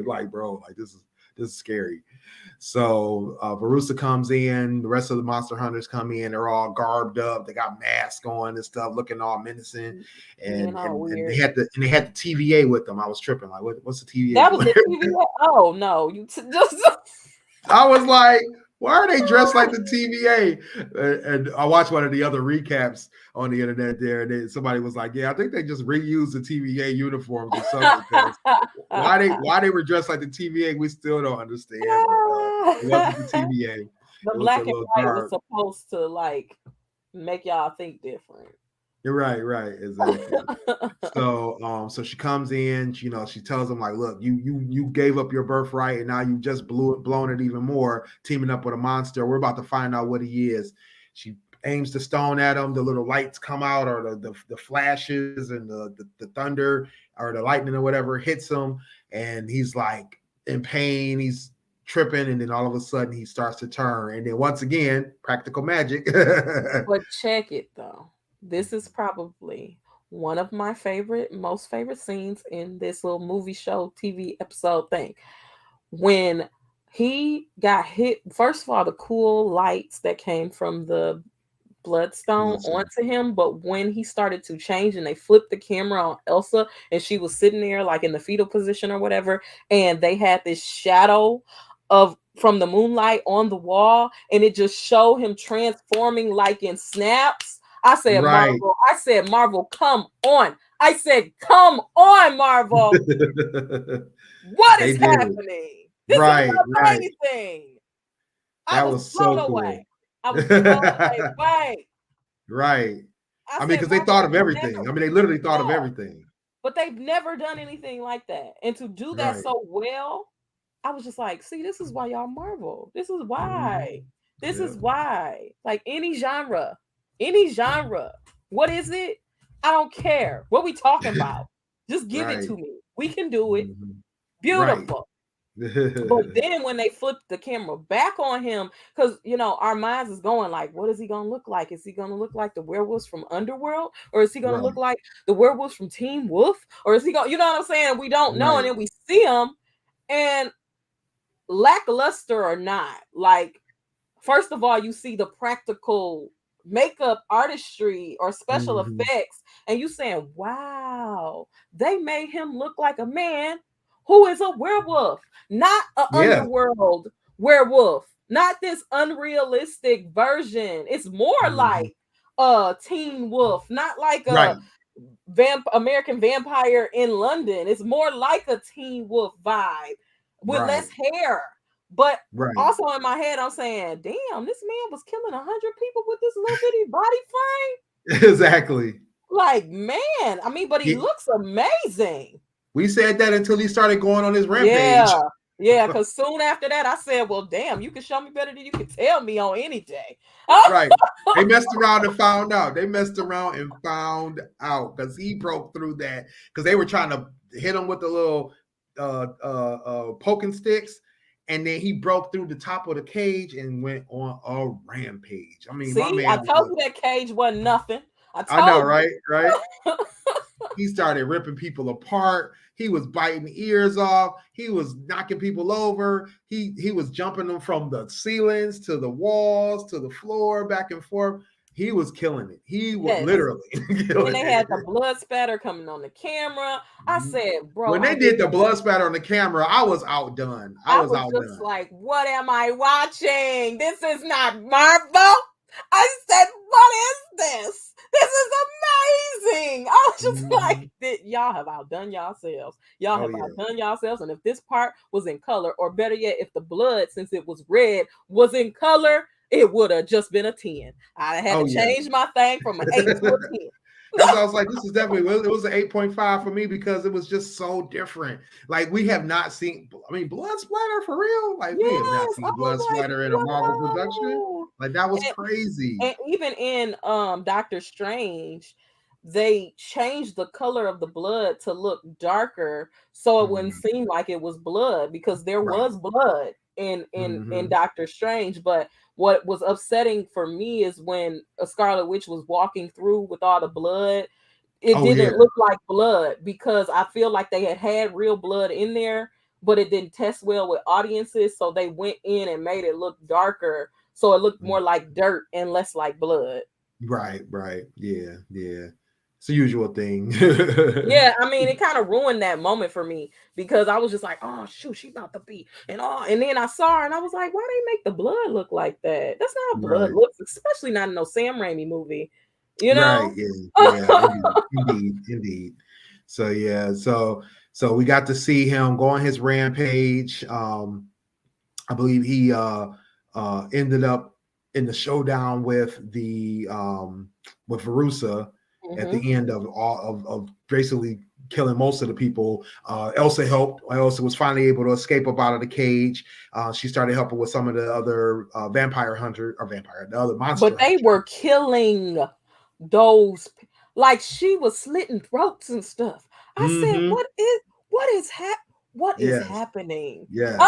Like, bro, like this is scary. So Verusa comes in, the rest of the monster hunters come in, they're all garbed up, they got masks on and stuff, looking all menacing. Being And all and, and they weird. had the TVA with them. I was tripping, like, what's the TVA That was doing? the TVA. Oh no, you just I was like, why are they dressed like the TVA? And I watched one of the other recaps on the internet there, and somebody was like, yeah, I think they just reused the TVA uniforms or something, because why they were dressed like the TVA, we still don't understand. But it wasn't the TVA. the It was a black and little white was garb. supposed to like make y'all think different. You're right, exactly. So she comes in, she tells him like, look, you gave up your birthright and now you just blown it even more, teaming up with a monster. We're about to find out what he is. She aims the stone at him, the little lights come out, or the flashes and the thunder or the lightning or whatever hits him, and he's like in pain, he's tripping, and then all of a sudden he starts to turn, and then once again, practical magic. But check it though. This is probably one of my most favorite scenes in this little movie show, TV episode thing. When he got hit, first of all, the cool lights that came from the bloodstone onto him, but when he started to change and they flipped the camera on Elsa and she was sitting there like in the fetal position or whatever, and they had this shadow of from the moonlight on the wall, and it just showed him transforming like in snaps. I said, Right. Marvel, come on. I said, come on, Marvel. What is happening? This is not anything. That was blown so away. cool. I was blown away. Right. Right. I mean, because they thought of everything. I mean, they literally thought of everything. But they've never done anything like that. And to do that so well, I was just like, see, this is why y'all Marvel. This is why. This is why. Like any genre. What is it? I don't care. What we talking about? Just give it to me. We can do it. Beautiful. But then when they flipped the camera back on him, because our minds is going like, what is he gonna look like? Is he gonna look like the werewolves from Underworld, or is he gonna look like the werewolves from Teen Wolf, or is he gonna, you know what I'm saying? We don't know, and then we see him, and lackluster or not, like, first of all, you see the practical makeup artistry or special effects, and you saying, wow, they made him look like a man who is a werewolf, not an underworld werewolf, not this unrealistic version. It's more like a Teen Wolf, not like a American Vampire in London. It's more like a Teen Wolf vibe with less hair. But also in my head, I'm saying, damn, this man was killing 100 people with this little bitty body frame. Exactly. Like, man, I mean, but he looks amazing. We said that until he started going on his rampage. Yeah, because soon after that, I said, well, damn, you can show me better than you can tell me on any day. Right. They messed around and found out. Because he broke through that. Because they were trying to hit him with the little poking sticks. And then he broke through the top of the cage and went on a rampage. I mean, see, I told you that cage wasn't nothing. I know, right? He started ripping people apart. He was biting ears off. He was knocking people over. He was jumping them from the ceilings to the walls to the floor, back and forth. He was killing it. He was literally killing and they had the blood spatter coming on the camera. I said, bro. When they did the blood spatter on the camera, I was outdone. I was just like, what am I watching? This is not Marvel. I said, what is this? This is amazing. I was just like, y'all have outdone yourselves. Y'all have outdone yourselves. And if this part was in color, or better yet, if the blood, since it was red, was in color, it would have just been a 10. I had to change my thing from an 8 to a 10. That's why I was like, this is definitely, it was an 8.5 for me because it was just so different. Like, we have not seen, I mean, blood splatter for real? Like, we have not seen blood splatter in a Marvel production. Like, that was crazy. And even in Doctor Strange, they changed the color of the blood to look darker so it wouldn't seem like it was blood, because there was blood in Doctor Strange. But what was upsetting for me is when a Scarlet Witch was walking through with all the blood, it didn't look like blood, because I feel like they had real blood in there, but it didn't test well with audiences. So they went in and made it look darker, so it looked more like dirt and less like blood. Right. Yeah. It's the usual thing. Yeah, I mean, it kind of ruined that moment for me, because I was just like, oh shoot, she's about to be, and then I saw her and I was like, why they make the blood look like that? That's not how blood looks, especially not in no Sam Raimi movie, you know? Right, yeah. Indeed. So yeah, so we got to see him go on his rampage. I believe he ended up in the showdown with Verussa at the end of basically killing most of the people. Elsa helped. Elsa was finally able to escape up out of the cage. She started helping with some of the other the other monster But they hunters. were killing those, like she was slitting throats and stuff. I said, Mm-hmm. what is Yes. happening? Yes.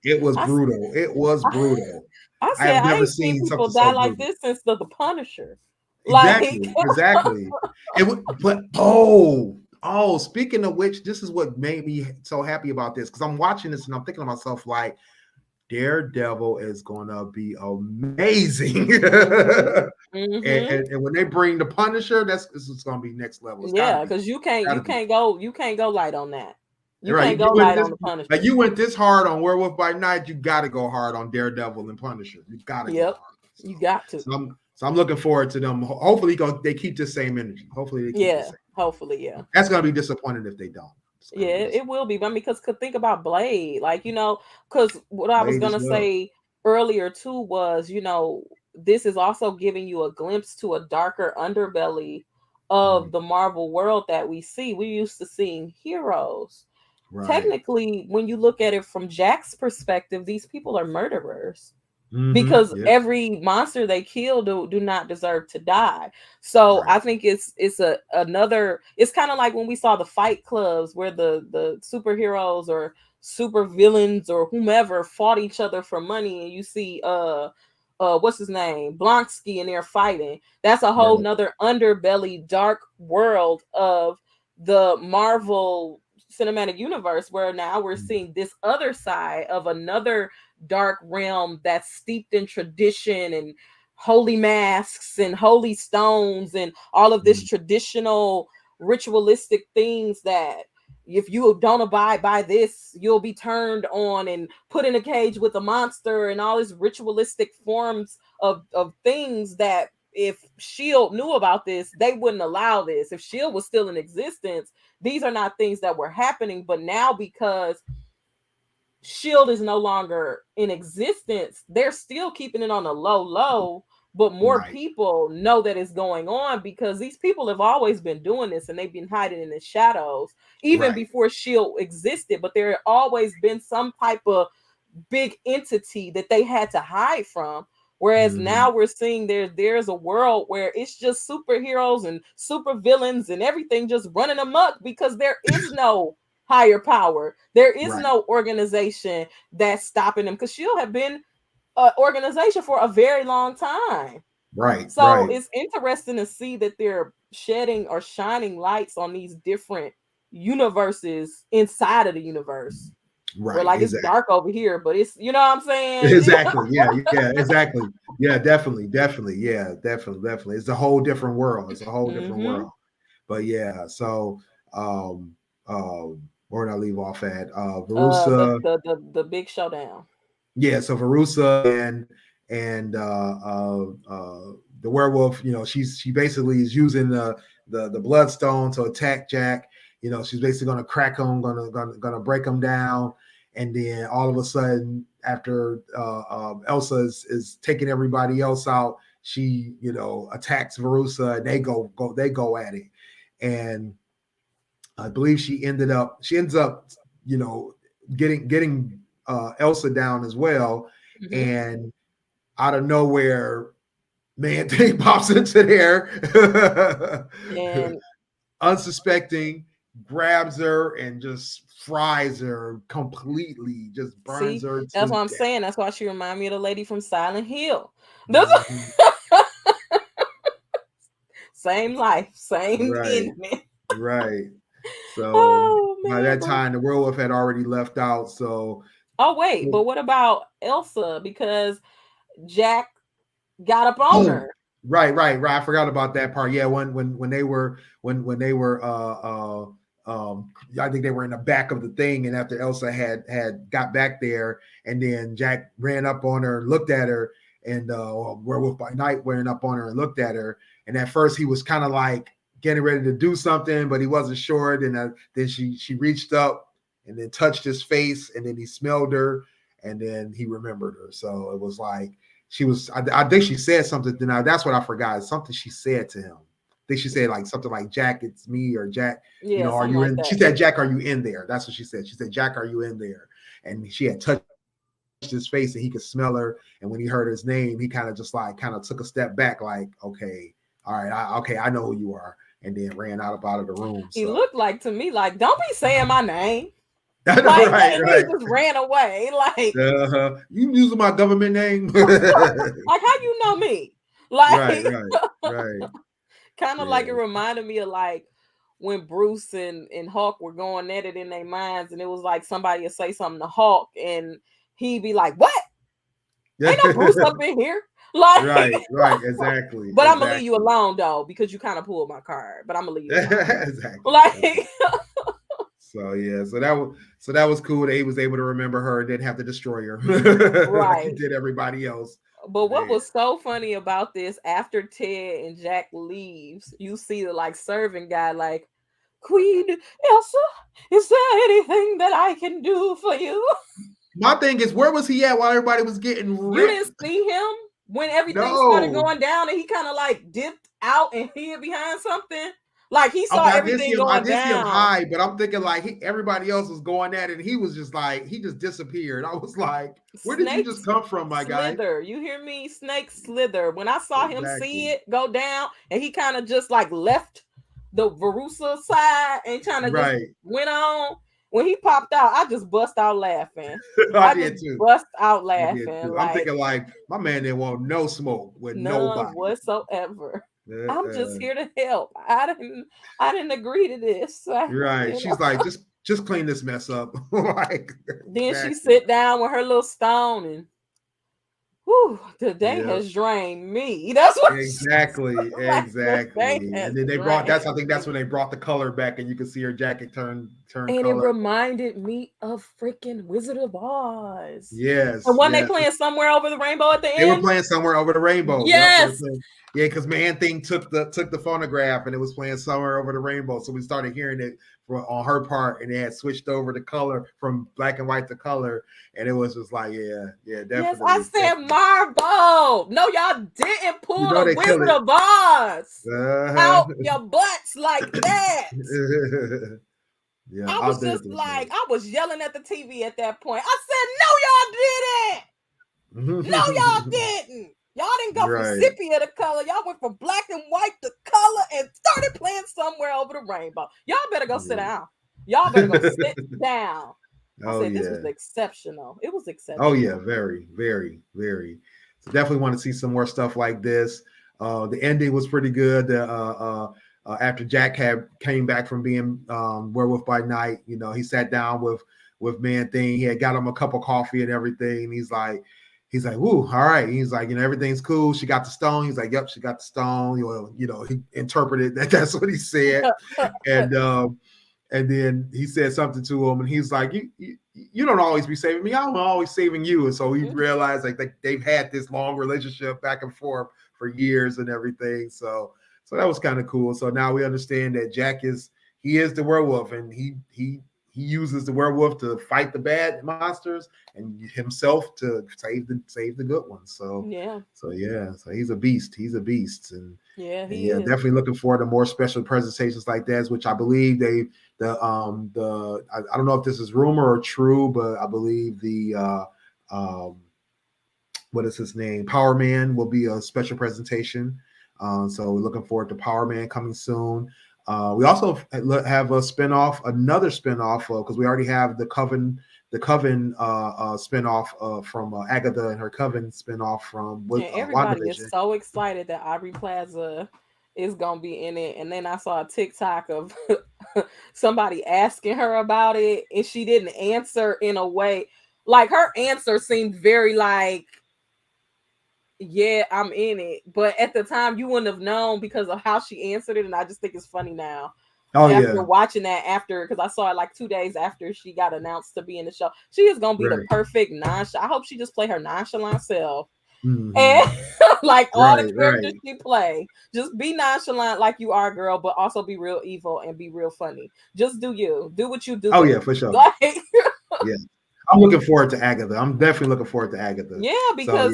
It was I brutal. It was brutal. I I said, have I never ain't seen seen people something die so like brutal. this since the Punisher. Like, Exactly. Exactly. Speaking of which, this is what made me so happy about this, because I'm watching this and I'm thinking to myself, like, Daredevil is gonna be amazing. hmm hmm And when they bring the Punisher, this is gonna be next level. It's gotta yeah, be. because Gotta be. you can't go light on that. You You're right. can't go You went light this on the like Punisher. you went this hard on Werewolf by Night. You got to go hard on Daredevil and Punisher. You got to go Yep, hard. you got to. So I'm looking forward to them. Hopefully, they keep the same energy. Hopefully, they keep the Yeah, same. hopefully, yeah. That's gonna be disappointing if they don't. It's Yeah, gonna be it will be. I mean, because could think about Blade, like, because what I was Blade as gonna well. say earlier too was, this is also giving you a glimpse to a darker underbelly Mhm. of the Marvel world that we see. We used to seeing heroes. Right. Technically, when you look at it from Jack's perspective, these people are murderers Mm-hmm. because Yep. every monster they kill do not deserve to die. So Right. I think it's another, it's kind of like when we saw the fight clubs where the superheroes or super villains or whomever fought each other for money, and you see what's his name, Blonsky, and they're fighting. That's a whole Right. nother underbelly dark world of the Marvel cinematic universe, where now we're Mm. seeing this other side of another dark realm that's steeped in tradition and holy masks and holy stones and all of this Mm. traditional ritualistic things that if you don't abide by this, you'll be turned on and put in a cage with a monster, and all these ritualistic forms of things that if Shield knew about this, they wouldn't allow this. If Shield was still in existence, these are not things that were happening. But now, because Shield is no longer in existence, they're still keeping it on a low, but more Right. people know that it's going on because these people have always been doing this and they've been hiding in the shadows even Right. before Shield existed. But there had always been some type of big entity that they had to hide from. Whereas Mm-hmm. now we're seeing there's a world where it's just superheroes and super villains and everything just running amok because there is no higher power. There is Right. no organization that's stopping them, because Shield have been an organization for a very long time. Right. So Right. it's interesting to see that they're shedding or shining lights on these different universes inside of the universe. Where Right. like it's Exactly. dark over here, but it's, you know what I'm saying? Exactly. Yeah. Yeah. Exactly. Yeah. Definitely. Definitely. Yeah. Definitely. Definitely. It's a whole different world. It's a whole different hmm world. But yeah. So, where did I leave off at? Verusa. The big showdown. Yeah. So Verusa and the werewolf. She basically is using the bloodstone to attack Jack. She's basically gonna crack him, gonna break him down, and then all of a sudden, after Elsa is taking everybody else out, she attacks Verusa, and they go at it, and I believe she ends up you know getting Elsa down as well, hmm and out of nowhere, man thing pops into there, And unsuspecting, grabs her and just fries her completely, just burns see, her that's to what I'm death. saying. That's why she remind me of the lady from Silent Hill. That's Mhm. same life, same Right, ending. right. So Oh by man, that but time, the werewolf had already left out. So oh wait, but what about Elsa? Because Jack got up on oh, her. right. I forgot about that part. Yeah, when they were I think they were in the back of the thing, and after Elsa had got back there, and then Jack ran up on her, looked at her, and Werewolf by Night ran up on her and looked at her, and at first he was kind of like getting ready to do something, but he wasn't sure. Then she reached up and then touched his face, and then he smelled her, and then he remembered her. So it was like she was. I think she said something. Now that's what I forgot. Something she said to him. think she said like something like Jack, it's me, or Jack, Yeah, are something you like in? She that. said, Jack, are you in there? That's what she said. She said, Jack, are you in there? And she had touched his face and he could smell her. And when he heard his name, he kind of just like kind of took a step back, like, okay, all right, okay, I know who you are, and then ran out of the room. He So looked like to me like, don't be saying my name. I know, Like, right, and right. he just ran away. Like, You using my government name? like how you know me? Like, right. kind of like it Yeah. reminded me of like when Bruce and Hulk were going at it in their minds, and it was like somebody would say something to Hulk, and he'd be like, "What? Ain't no Bruce up in here." Like, right, exactly. but I'm gonna leave you alone though, because you kind of pulled my card. But I'm gonna leave you alone. Exactly. Like, so yeah, so that was cool that he was able to remember her and didn't have to destroy her like he right. did everybody else. But what Man. was so funny about this, after Ted and Jack leaves, you see the like servant guy like, Queen Elsa, is there anything that I can do for you? My thing is, where was he at while everybody was getting ripped? You didn't see him when everything started going down, and he kind of like dipped out and hid behind something. Like he saw everything going down. I did see him hide, but I'm thinking like everybody else was going at it, and he was just like, he just disappeared. I was like, where did you just come from, my guy? You hear me? Snake slither. When I saw him see it go down, and he kind of just like left the Verusa side and kind of just went on. When he popped out, I just bust out laughing. I did too. Bust out laughing. Like, I'm thinking like, my man didn't want no smoke with nobody whatsoever. I'm just here to help. I didn't agree to this. Right. She's like, just clean this mess up. Like, then she sit down with her little stone and the day has drained me. That's what exactly. And then they brought I think that's when they brought the color back, and you could see her jacket turn and color. It reminded me of freaking Wizard of Oz. Yes. And when they playing Somewhere Over the Rainbow at the end. They were playing Somewhere Over the Rainbow. Yes. Yeah, because Man Thing took the phonograph and it was playing Somewhere Over the Rainbow. So we started hearing it on her part, and they had switched over the color from black and white to color, and it was just like, definitely. Yes, I said Marvel. No, y'all didn't pull the Wizard of Oz out your butts like that. I was just like, I was yelling at the TV at that point. I said, no, y'all didn't. No, y'all didn't. Y'all didn't go from sepia to color. Y'all went from black and white to color and started playing Somewhere Over the Rainbow. Y'all better go sit down. Y'all better go sit down. I said, this was exceptional. It was exceptional. Oh, yeah. Very, very, very. So definitely want to see some more stuff like this. The ending was pretty good. After Jack came back from being Werewolf by Night, he sat down with Man Thing. He had got him a cup of coffee and everything. And he's like, woo, all right. He's like, everything's cool. She got the stone. He's like, yep, she got the stone. He interpreted that. That's what he said. And then he said something to him, and he's like, you don't always be saving me. I'm always saving you. And so he realized like they've had this long relationship back and forth for years and everything. So that was kind of cool. So now we understand that Jack is the werewolf, and he uses the werewolf to fight the bad monsters and himself to save the good ones. So he's a beast. He's a beast, and definitely looking forward to more special presentations like that, which I believe I don't know if this is rumor or true, but I believe the what is his name? Power Man will be a special presentation. So we're looking forward to Power Man coming soon. We also have another spinoff, because we already have the Coven spinoff from Agatha and her Coven spinoff from everybody WandaVision. is so excited that Aubrey Plaza is gonna be in it. And then I saw a TikTok of somebody asking her about it, and she didn't answer in a way, like her answer seemed very like, yeah, I'm in it. But at the time, you wouldn't have known because of how she answered it. And I just think it's funny now. After watching that, because I saw it like 2 days after she got announced to be in the show. She is going to be the perfect nonchalant. I hope she just play her nonchalant self. Mm-hmm. And like all the characters she play, just be nonchalant like you are, girl, but also be real evil and be real funny. Just do you. Do what you do. Oh, yeah, for sure. Like, yeah. I'm looking forward to Agatha. I'm definitely looking forward to Agatha. Yeah, because...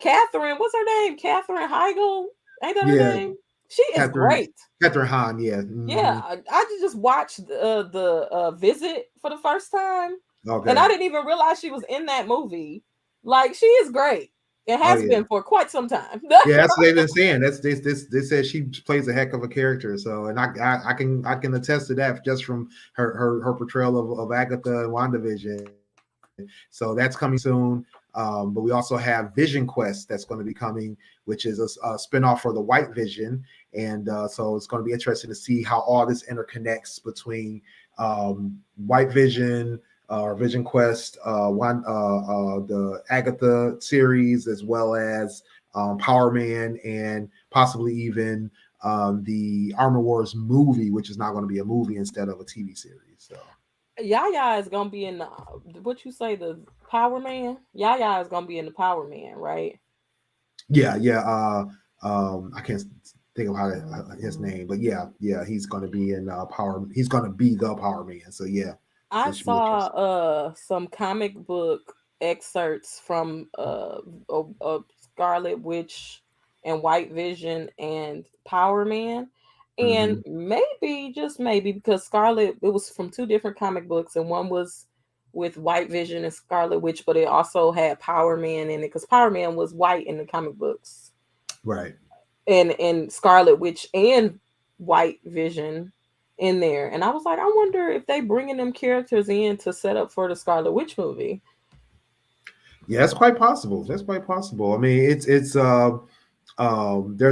Catherine, what's her name? Catherine Heigl? Ain't that her name? She is Catherine great. Catherine Hahn, yeah. Yeah, Mhm. I just watched the Visit for the first time, and I Okay. didn't even realize she was in that movie. Like, she is great. It Oh has yeah. been for quite some time. Yeah, that's what they've been saying. That's this says she plays a heck of a character. So, and I can attest to that just from her portrayal of Agatha and WandaVision. So that's coming soon. But we also have Vision Quest that's going to be coming, which is a spinoff for the White Vision, and so it's going to be interesting to see how all this interconnects between White Vision. Or Vision Quest, the Agatha series, as well as Power Man, and possibly even the Armor Wars movie, which is not going to be a movie instead of a TV series. So Yaya is gonna be in the, what you say, the Power Man. Yaya is gonna be in the Power Man, right? yeah, yeah. I can't think of his name, but yeah, yeah, he's going to be in Power. He's going to be the Power Man. So yeah, so I it should be saw interesting. some comic book excerpts from Scarlet Witch and White Vision and Power Man. And Hmm. maybe, just maybe, because Scarlet, it was from two different comic books, and one was with White Vision and Scarlet Witch, but it also had Power Man in it because Power Man was white in the comic books, Right. and Scarlet Witch and White Vision in there. And I was like, I wonder if they bringing them characters in to set up for the Scarlet Witch movie. Yeah, that's quite possible. That's quite possible. I mean, it's there's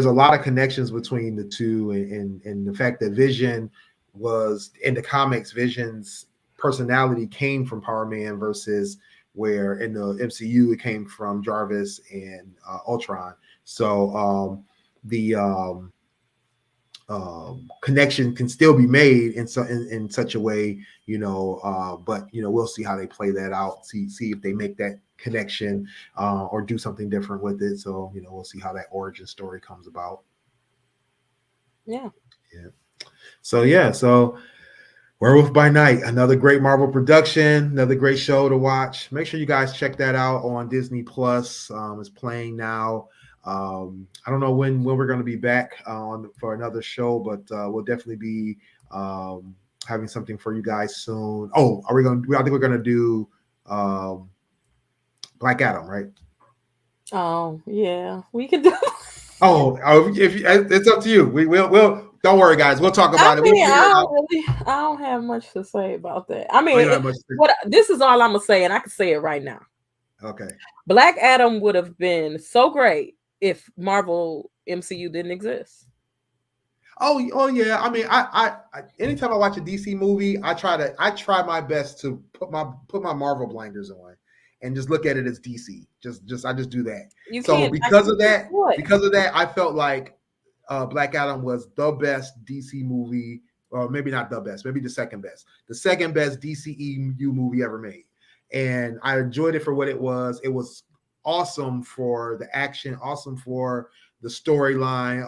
a lot of connections between the two, and the fact that Vision was in the comics, Vision's personality came from Power Man versus where in the MCU it came from Jarvis and Ultron. So the connection can still be made in such a way, but we'll see how they play that out. See if they make that connection or do something different with it. So we'll see how that origin story comes about. Yeah. Yeah. So yeah. So Werewolf by Night, another great Marvel production, another great show to watch. Make sure you guys check that out on Disney Plus. It's playing now. I don't know when we're going to be back on for another show, but we'll definitely be having something for you guys soon. Oh, are we going? I think we're going to do um, Black Adam, right? Oh, yeah. We can do. Oh, if it's up to you, we'll don't worry, guys. We'll talk I about it. We'll mean, figure it out. I don't have much to say about that. I Oh, mean, you don't have much to what this is all I'm gonna say, and I can say it right now. say. Okay. Black Adam would have been so great if Marvel MCU didn't exist. Oh yeah. I mean, anytime I watch a DC movie, I try my best to put my Marvel blinders on and just look at it as DC. I just do that. You So can't. I can't do it. because of that, I felt like Black Adam was the best DC movie, or maybe not the best, maybe the second best DCEU movie ever made, and I enjoyed it for what it was. It was awesome for the action, awesome for the storyline,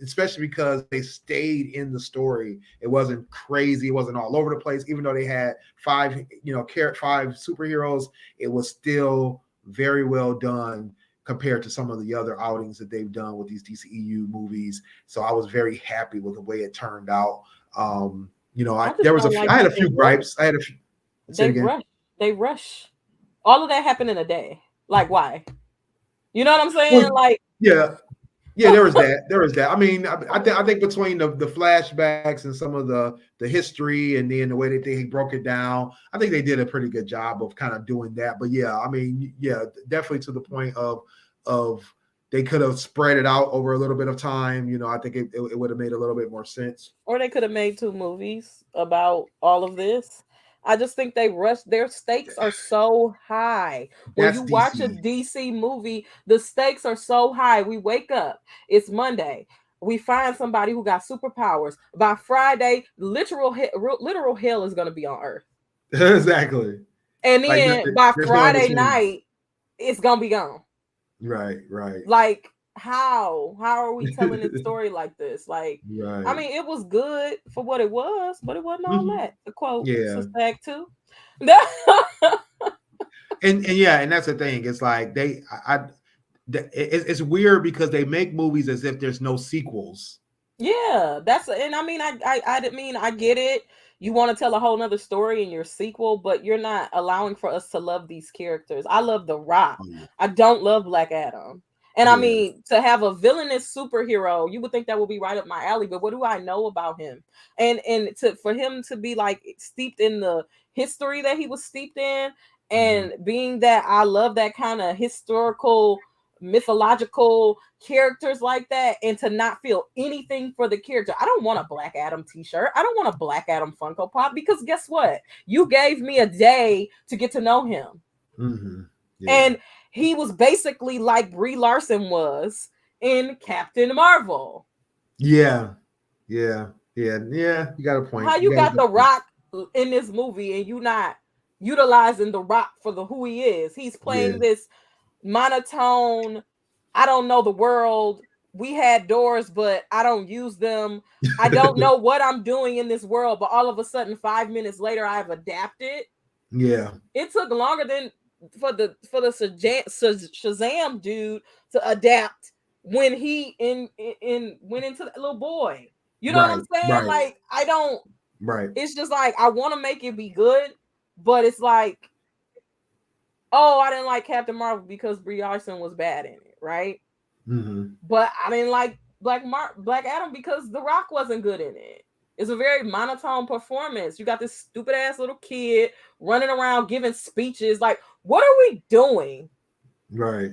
especially because they stayed in the story. It wasn't crazy. It wasn't all over the place. Even though they had five superheroes, it was still very well done compared to some of the other outings that they've done with these DCEU movies. So I was very happy with the way it turned out. I just don't I like had that a few gripes. I had a few. Say it they again. rush. They rush. All of that happened in a day. Like, why? You know what I'm saying? Well, Like, yeah, yeah, there was that. There was that. I mean, I think between the flashbacks and some of the history and then the way that they broke it down, I think they did a pretty good job of kind of doing that. But yeah, I mean, yeah, definitely to the point of they could have spread it out over a little bit of time. I think it would have made a little bit more sense. or they could have made two movies about all of this. I just think they rush. Their stakes are so high. When That's you watch a DC. DC movie, the stakes are so high. We wake up, it's Monday. We find somebody who got superpowers. By Friday, literal hell is going to be on Earth. Exactly. And Like then by there's no in Friday between. night, it's going to be gone. Right. Right. Like, how are we telling this story like this? Like, I Right. mean, it was good for what it was, but it wasn't all Mhm. that. To quote Yeah. Sister Act 2. And yeah, and that's the thing. It's like it's weird because they make movies as if there's no sequels, Yeah, and I mean, I didn't mean, I get it. You want to tell a whole nother story in your sequel, but you're not allowing for us to love these characters. I love The Rock. Oh, yeah. I don't love Black Adam. And I Yeah. mean, to have a villainous superhero, you would think that would be right up my alley. But what do I know about him? And for him to be like steeped in the history that he was steeped in, Mhm. and being that I love that kind of historical, mythological characters like that, and to not feel anything for the character. I don't want a Black Adam t-shirt. I don't want a Black Adam Funko Pop, because guess what? You gave me a day to get to know him. Yeah. And he was basically like Brie Larson was in Captain Marvel. Yeah. Yeah. Yeah. Yeah. You got a point. How You you got a got good The point. Rock in this movie and you not utilizing The Rock for who he is? He's Yeah. playing this monotone, I don't know the world. We had doors, but I don't use them. I don't know what I'm doing in this world, but all of a sudden, 5 minutes later, I've adapted. Yeah. It took longer than for the Shazam dude to adapt when he went into the little boy. You know what Right. I'm saying? Right. Like, I don't. Right. It's just like, I want to make it be good, but it's like, oh, I didn't like Captain Marvel because Brie Larson was bad in it, right? Mm-hmm. But I didn't like Black Adam because The Rock wasn't good in it. It's a very monotone performance. You got this stupid ass little kid running around giving speeches. Like, what are we doing? Right.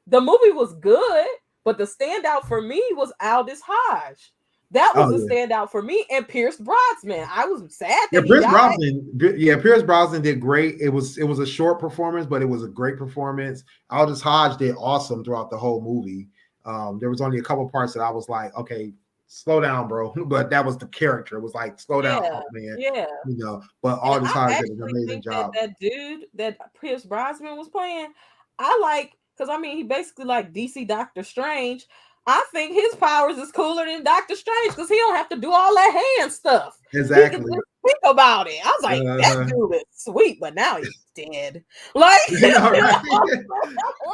The movie was good, but the standout for me was Aldous Hodge. That was Oh, the yeah. standout for me, and Pierce Brosnan. I was sad Yeah, that he died. Pierce Brosnan did great. It was a short performance, but it was a great performance. Aldous Hodge did awesome throughout the whole movie. There was only a couple parts that I was like, okay, slow down, bro. But that was the character. It was like, slow down, Yeah, Hulk, man. yeah. But And Aldous I Hodge did an actually amazing think that job. that dude that Pierce Brosnan was playing, I like, because I mean, he basically like DC Doctor Strange. I think his powers is cooler than Doctor Strange because he don't have to do all that hand stuff. He can Exactly. just think about it. I was like, that Uh-huh. dude is sweet, but now he's dead. Like, All right.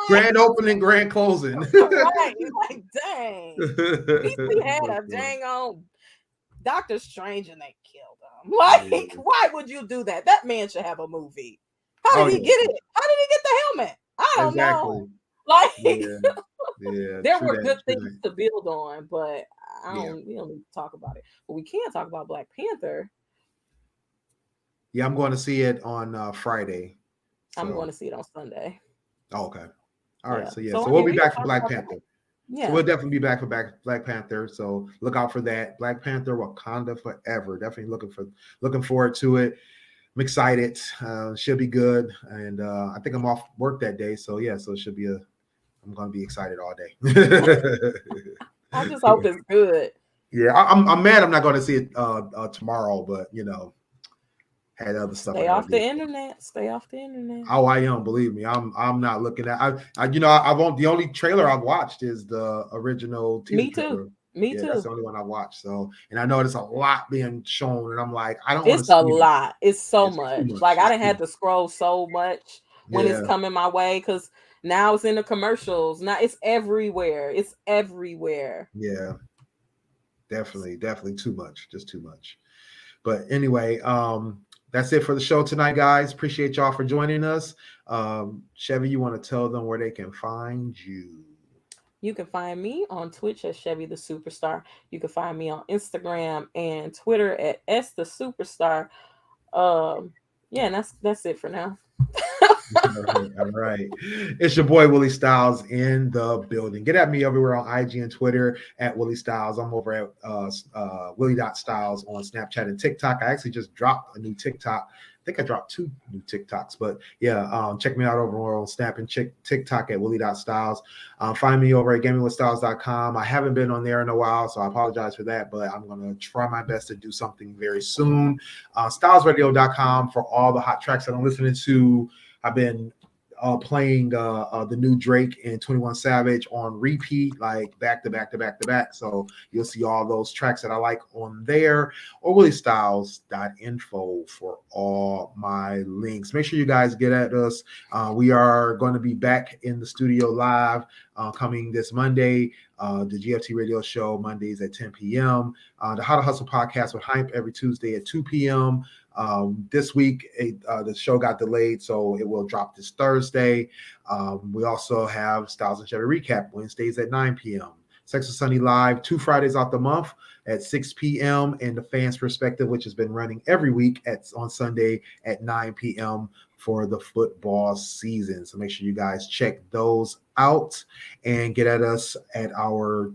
Grand opening, grand closing. right? Like, dang. DC had a dang on Doctor Strange and they killed him. Like, Yeah. why would you do that? That man should have a movie. How Oh did he yeah, get it? How did he get the helmet? I don't know. exactly. Like, Yeah, yeah. there True were that. good True things that. to build on, but Yeah. we don't need to talk about it. But we can talk about Black Panther. Yeah, I'm going to see it on Friday. I'm going So, to see it on Sunday. oh, okay. All right. Yeah. So, yeah. So So I we'll mean, be we can back for talk Black about that. Panther. So Yeah. we'll definitely be back for Black Panther. So look out for that. Black Panther, Wakanda Forever. Definitely looking forward to it. I'm excited. Should be good. And I think I'm off work that day. So yeah, so it should be I'm gonna be excited all day. I just hope it's good. Yeah, I'm mad I'm not gonna see it tomorrow, but had other stuff I Stay gotta off the do. internet. Stay off the internet. Oh, I am. Believe me, I'm not looking at. I won't. The only trailer I've watched is the original teaser Me too. trailer. Me Yeah, that's too. the only one I watched. So, and I know there's a lot being shown, and I'm like, I don't want to It's a see it. lot. It's so It's too much. much. Like, I It's didn't too have much. to scroll so much when it's Yeah, coming my way, because now it's in the commercials. Now it's everywhere. It's everywhere. yeah, definitely too much. Just too much. But anyway, that's it for the show tonight, guys. Appreciate y'all for joining us. Chevy, you want to tell them where they can find you? You can find me on Twitch at Chevy the Superstar. You can find me on Instagram and Twitter at S the Superstar. Yeah, and that's it for now. All right. It's your boy Willie Styles in the building. Get at me everywhere on IG and Twitter at Willie Styles. I'm over at Willie.Styles on Snapchat and TikTok. I actually just dropped a new TikTok. I think I dropped 2 new TikToks, but yeah, check me out over on Snap and TikTok at Willie.Styles. Find me over at gamingwithstyles.com. I haven't been on there in a while, so I apologize for that, but I'm going to try my best to do something very soon. Stylesradio.com for all the hot tracks that I'm listening to. I've been playing the new Drake and 21 Savage on repeat, like back to back. So you'll see all those tracks that I like on there, or WillieStyles.info for all my links. Make sure you guys get at us. We are going to be back in the studio live coming this Monday. The GFT Radio Show Mondays at 10 p.m. The How to Hustle podcast with Hype every Tuesday at 2 p.m. This week, the show got delayed, so it will drop this Thursday. We also have Stylez and Shevy Recap Wednesdays at 9 p.m. Sex with Sunny Live 2 Fridays out the month at 6 p.m. and the Fans Perspective, which has been running every week on Sunday at 9 p.m. for the football season. So make sure you guys check those out and get at us at our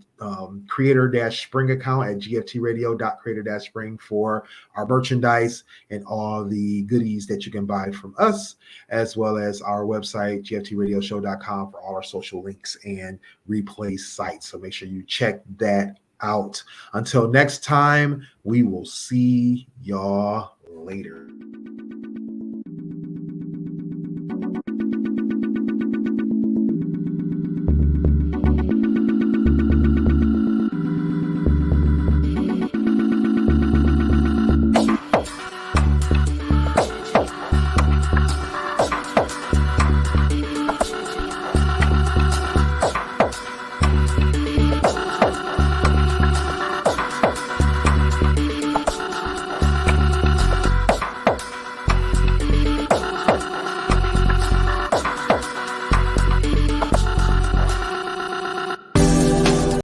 creator-spring account at gftradio.creator-spring for our merchandise and all the goodies that you can buy from us, as well as our website, gftradioshow.com, for all our social links and replay sites. So make sure you check that out. Until next time, we will see y'all later.